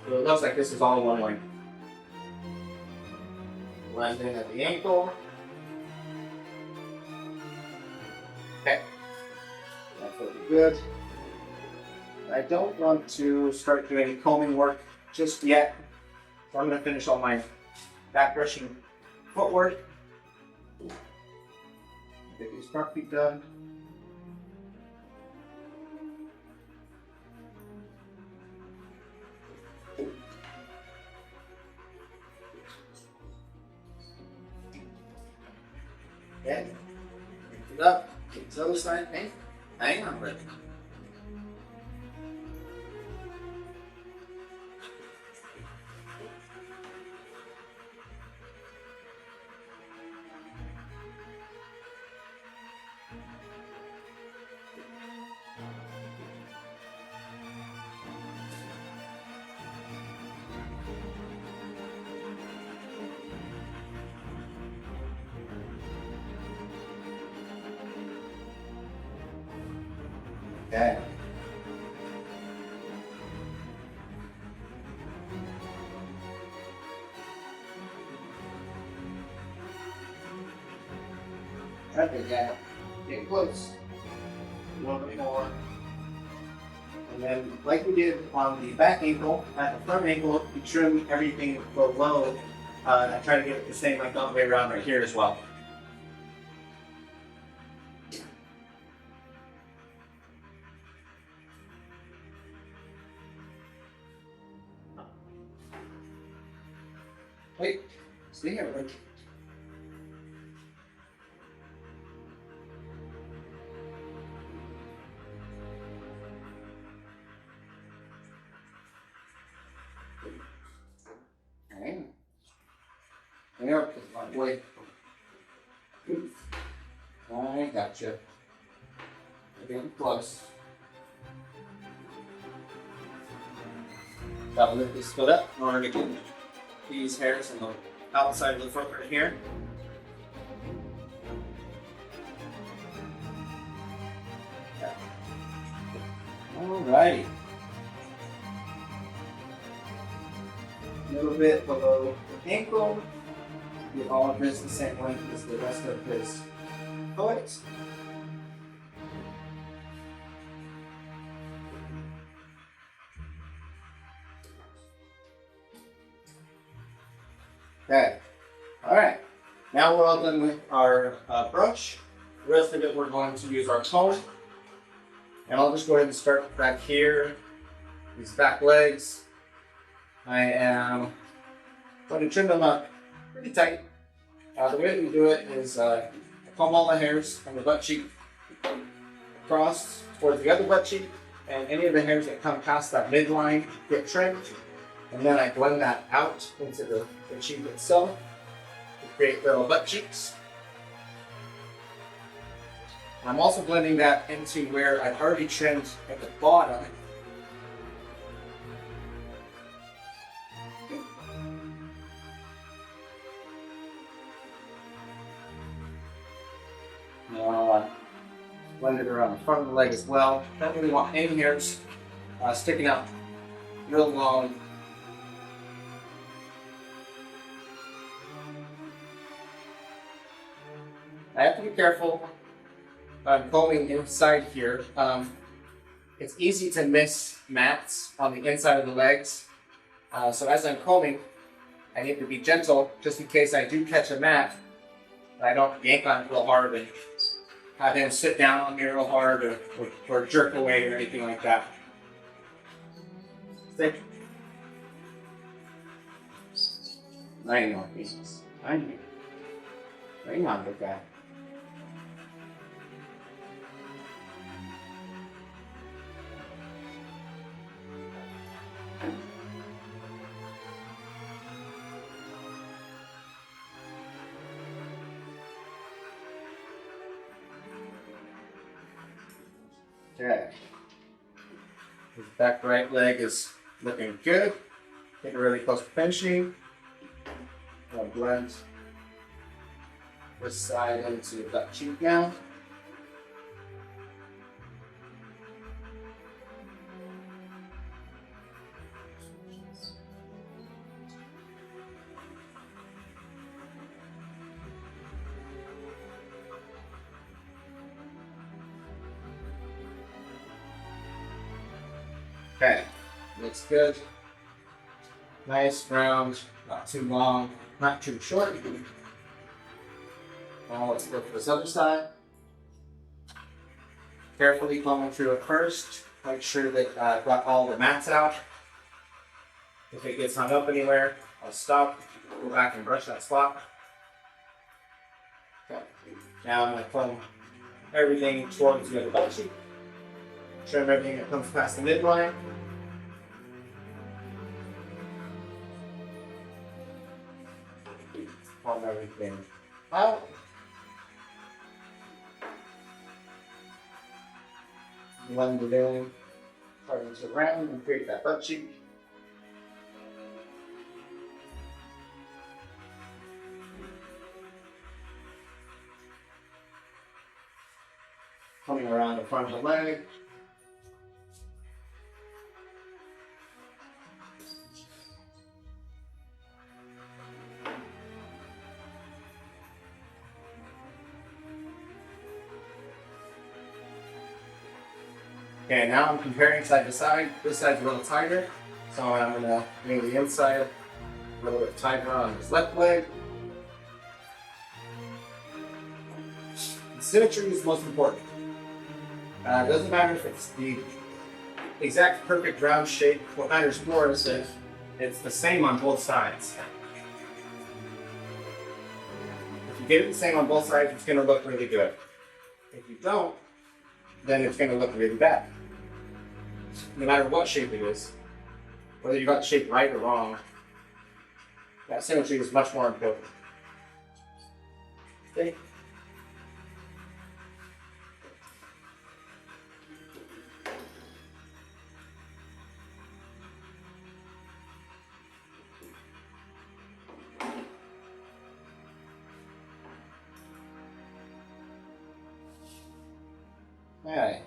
So it looks like this is all one length. Blend in at the ankle. Okay. That's looking good. I don't want to start doing combing work just yet. So I'm going to finish all my back brushing footwork. Get these front feet done. Okay, lift it up, get to the other side, hang on with it. Okay. Okay, yeah. Get close. A little bit more. And then, like we did on the back ankle, at the front ankle, you trim everything below. I try to get it the same like all the way around right here as well. Wait, stay here, Rick. Okay. There, wait. I gotcha. Getting close. Gotta lift this foot up in order to get these hairs on the outside of the foot right here. Okay. Alrighty. A little bit below the ankle. Get all of this the same length as the rest of his foot. Okay. All right. Now we're all done with our brush. The rest of it, we're going to use our comb. And I'll just go ahead and start back here. These back legs. I am going to trim them up pretty tight. The way that we do it is comb all the hairs from the butt cheek across towards the other butt cheek, and any of the hairs that come past that midline get trimmed. And then I blend that out into the cheek itself to create little butt cheeks. I'm also blending that into where I've already trimmed at the bottom. Blend it around the front of the leg as well. Don't really want any hairs sticking out real long. I have to be careful. I'm combing inside here. It's easy to miss mats on the inside of the legs. So as I'm combing, I need to be gentle just in case I do catch a mat. I don't yank on it real hard and have him sit down on me real hard or jerk away or anything like that. Stay. Hang on, Jesus. Hang on with that. Okay. His back right leg is looking good. Getting really close to finishing. I'll blend this side into the butt cheek now. Okay, looks good. Nice, round, not too long, not too short. Now let's go for this other side. Carefully combing through it first. Make sure that I've got all the mats out. If it gets hung up anywhere, I'll stop, go back and brush that spot. Okay. Now I'm going to comb everything towards the other butt cheek. Trim everything that comes past the midline. Comb everything out. Blend it in, turn it around and create that butt cheek. Coming around the front of the leg. Okay, now I'm comparing side to side. This side's a little tighter, so I'm going to make the inside a little bit tighter on this left leg. The symmetry is most important. It doesn't matter if it's the exact perfect round shape. What matters more is that it's the same on both sides. If you get it the same on both sides, it's going to look really good. If you don't, then it's going to look really bad. No matter what shape it is, whether you got the shape right or wrong, that symmetry is much more important. Okay. Alright.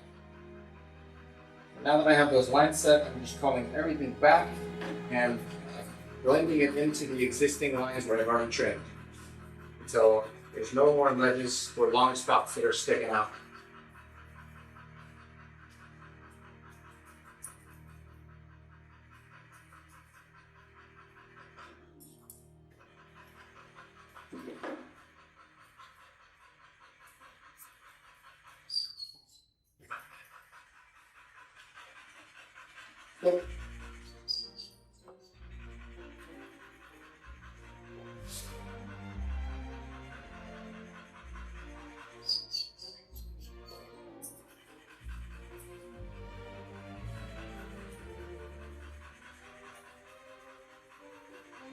Now that I have those lines set, I'm just combing everything back and blending it into the existing lines where I've already trimmed. until there's no more ledges or long spots that are sticking out.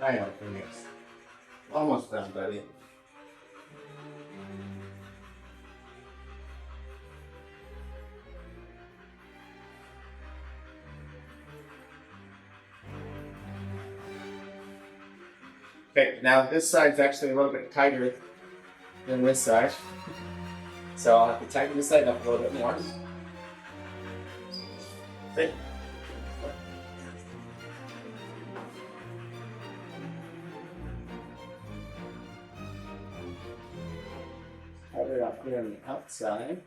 I know, Phoenix. Almost done, buddy. Okay, now this side's actually a little bit tighter than this side. So I'll have to tighten this side up a little bit more. Okay. Tighten it up here on the outside.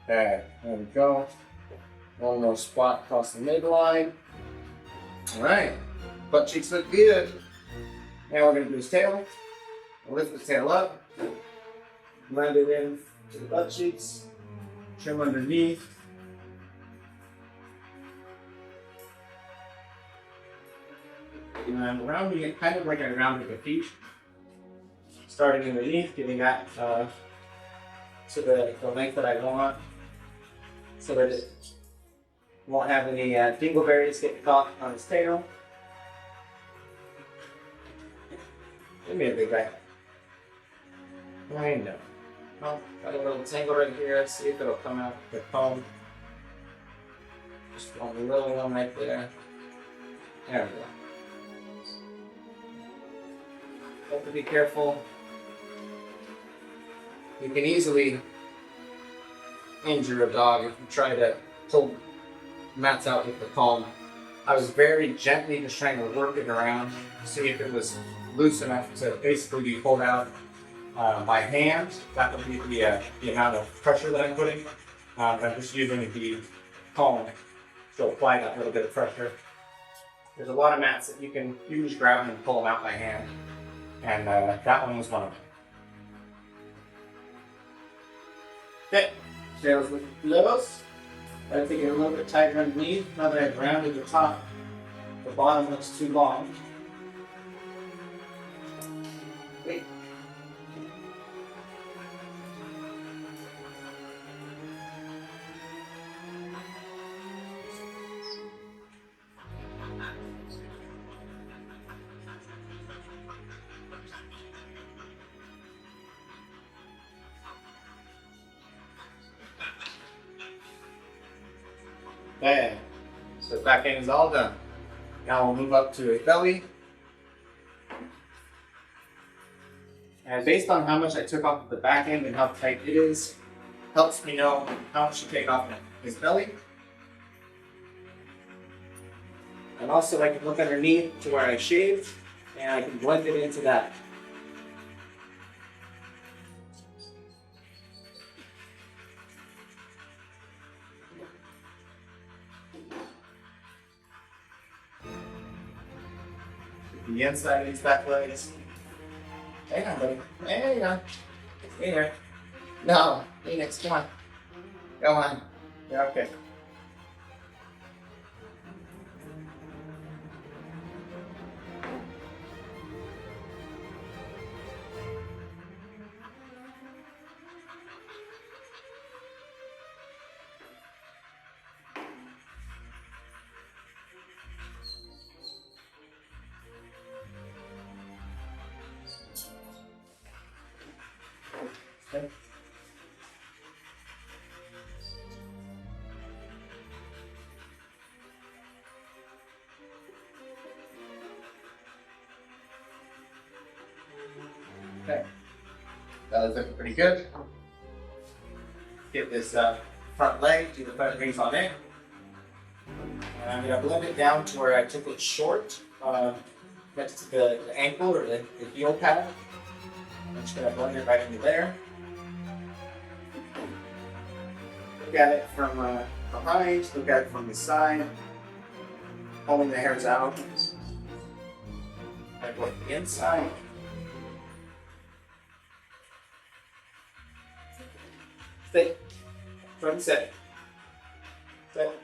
Okay, there we go. One more spot across the midline. Alright, butt cheeks look good. Now we're going to do his tail. We'll lift the tail up, blend it in to the butt cheeks, trim underneath. And I'm rounding it kind of like I rounded the feet. Starting underneath, getting that to the length that I want so that it won't have any dingleberries get caught on his tail. Give me a big guy. I know. Oh, got a little tangle right here. Let's see if it'll come out with the comb. Just one little one right there. There we go. Have to be careful. You can easily injure a dog if you try to pull mats out with the comb. I was very gently just trying to work it around, see if it was loose enough to basically be pulled out by hand. That would be the amount of pressure that I'm putting. I'm just using the comb to apply that little bit of pressure. There's a lot of mats that you can just grab them and pull them out by hand, and that one was one of them. Okay, tails looking close. I think it a little bit tighter underneath. Now that I've rounded the top, the bottom looks too long. Wait. Okay, so the back end is all done. Now we'll move up to a belly. And based on how much I took off of the back end and how tight it is, helps me know how much to take off his belly. And also I can look underneath to where I shaved, and I can blend it into that. The inside of these back legs. Hang on, buddy. Hang on. Stay there. No, Phoenix, come on. Go on. You're okay. Okay. Okay, that is looking pretty good. Get this front leg, do the front rings on it. And I'm going to blend it down to where I took it short next to the ankle or the heel pad. I'm just gonna blend it right into there. Look at it from behind, look at it from the side, pulling the hairs out. I go the inside. Stay. Front set. Sit.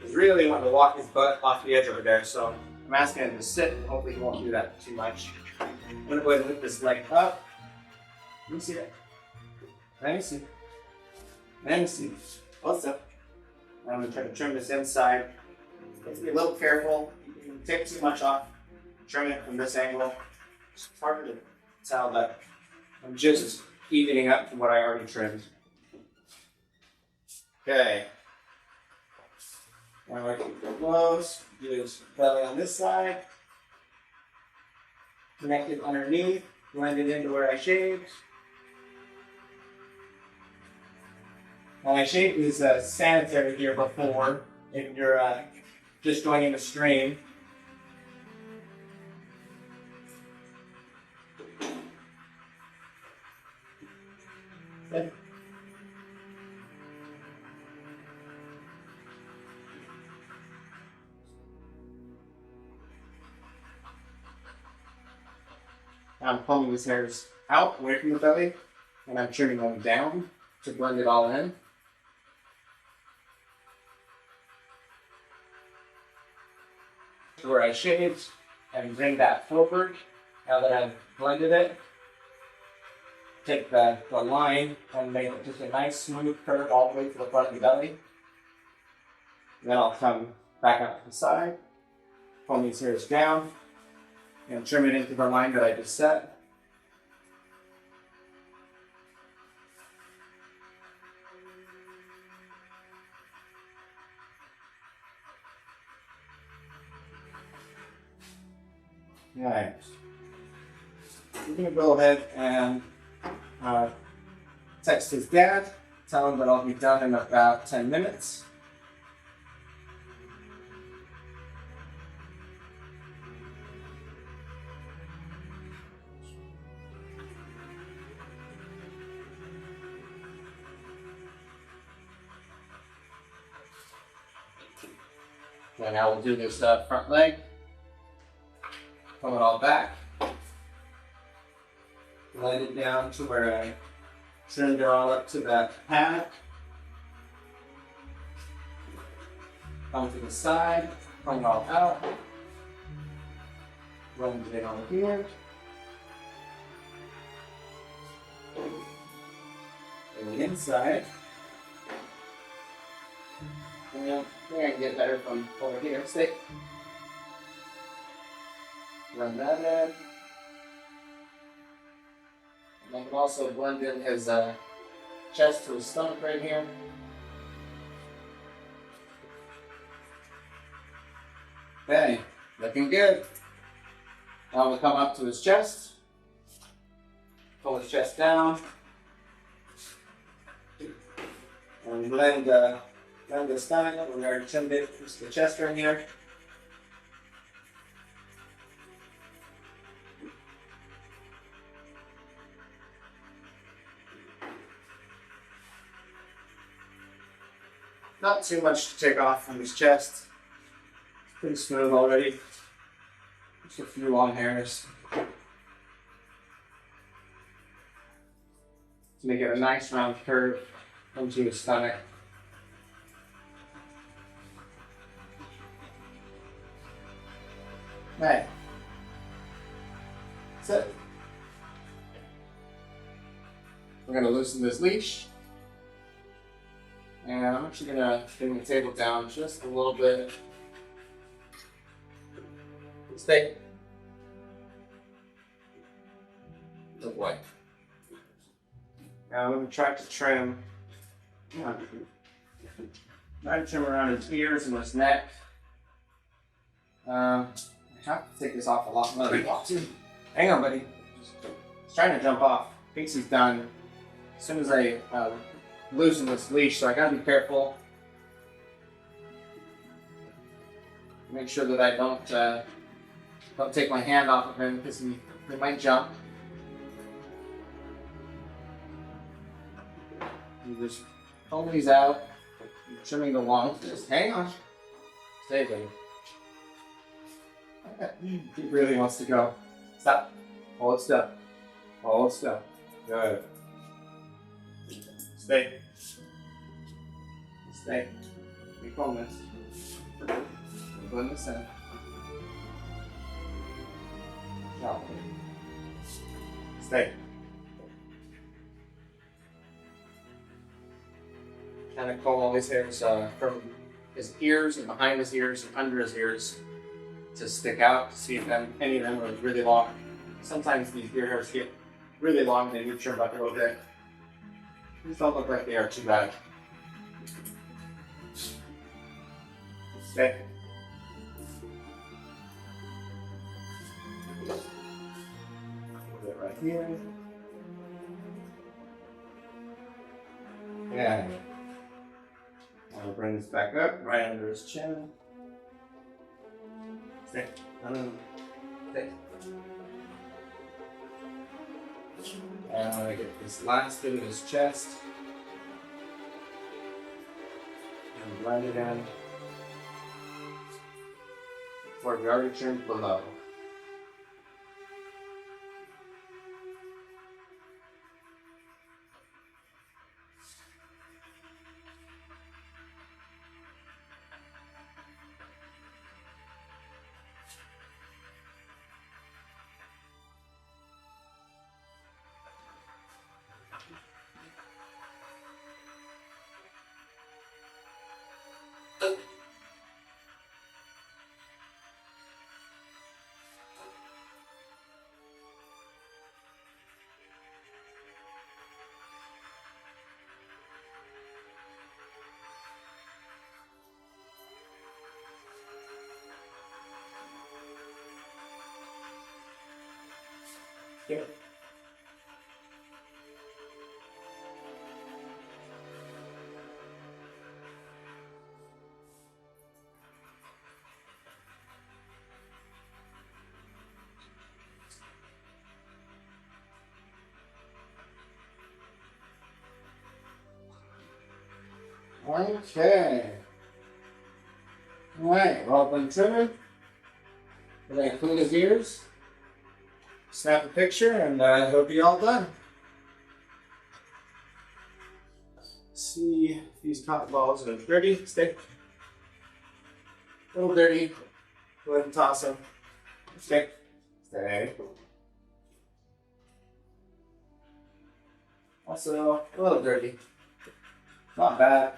He's really wanting to walk his butt off the edge over there, so I'm asking him to sit. Hopefully he won't do that too much. I'm gonna go ahead and lift this leg up. Let me see that. Let me see. Let me see. What's up? I'm gonna try to trim this inside. Let's be a little careful. You can take too much off. Trim it from this angle. It's hard to tell that I'm just evening up from what I already trimmed. Okay. Now I keep it close. Use belly on this side. Connect it underneath. Blend it into where I shaved. Now I shaved is sanitary here before. If you're just going in the stream. Good. I'm pulling these hairs out away from the belly, and I'm trimming them down to blend it all in. To where I shaved, and bring that forward. Now that I've blended it, take the line and make it just a nice smooth curve all the way to the front of the belly. Then I'll come back up to the side, pull these hairs down, and trim it into the line that I just set. Alright. We're going to go ahead and text his dad, tell him that I'll be done in about 10 minutes. And now we'll do this front leg. Pull it all back. Blend it down to where I trimmed it all up to that pad. Come to the side, pull it all out. Blend it on here. And the inside. And I think I can get better from over here. Stay. Run that in. And I can also blend in his chest to his stomach right here. Okay, looking good. Now we'll come up to his chest. Pull his chest down. And blend the stomach. We already trimmed it. Just the chest right here. Not too much to take off from his chest. It's pretty smooth already. Just a few long hairs. To make it a nice round curve into his stomach. Okay. That's it. We're going to loosen this leash. And I'm actually going to bring the table down just a little bit. Stay. Good boy. Now I'm going to try to trim. Try to trim around his ears and his neck. I have to take this off a lot more than I want to. Hang on, buddy. He's trying to jump off. Thinks he's done. As soon as I loosen this leash, so I gotta be careful. Make sure that I don't Don't take my hand off of him because he might jump. You just pull these out, trimming the long. Just hang on. Stay there. He really wants to go. Stop. Hold still. Hold still. Good. Stay. Stay. We pull this. Put this in. Jump. Stay. Kind of comb all his hairs from his ears and behind his ears and under his ears to stick out to see if any of them are really long. Sometimes these ear hairs get really long and they need to trim back a little bit. These don't look like they are too bad. Stay. Put it right here. Yeah. I'll bring this back up right under his chin. Stay. No. Stay. And I'm gonna get this last bit of his chest and blend it in where we already trimmed below. Here. Okay. Alright, well done trimming. We're going to clean his ears, snap a picture, and he'll be all done. See if these cotton balls are dirty. Stay. A little dirty. Go ahead and toss them. Stay. Stay. Also, a little dirty. Not bad.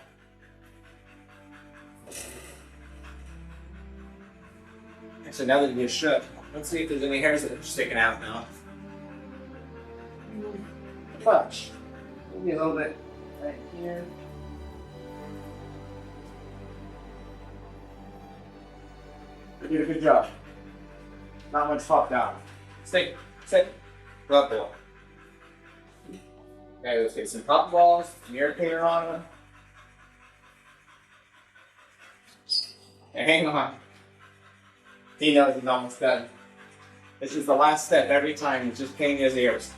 So now that you're shook, let's see if there's any hairs that are sticking out now. Much. Maybe a little bit right here. You did a good job. Not much popped out. Stay. Sit. Go up there. Okay, let's get some cotton balls, some ear cleaner on them. Okay, hang on. He knows he's almost done. This is the last step every time, it's just cleaning his ears.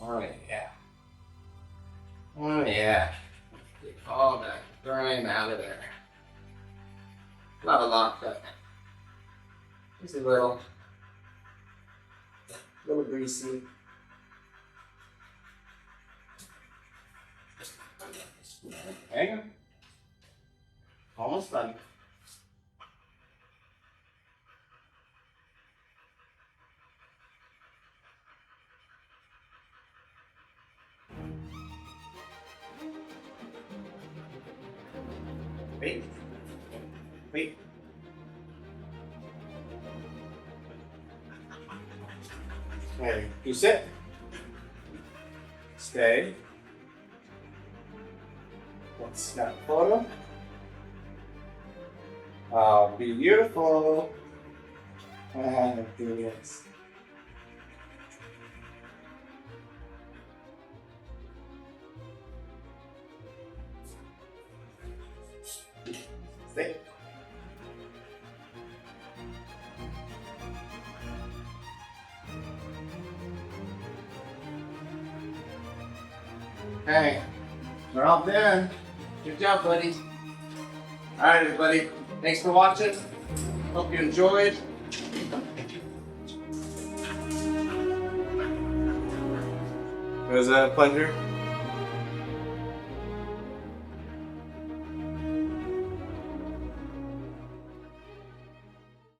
Oh yeah. Oh yeah. Get all that grime out of there. Not a lot, but just a little greasy. Hang on. Almost done. Wait. Wait. Okay, you sit. Stay. Let's snap a photo. Beautiful. And do this. thick. Hey, we're all done. Good job, buddy. All right, everybody. Thanks for watching. Hope you enjoyed. It was a pleasure.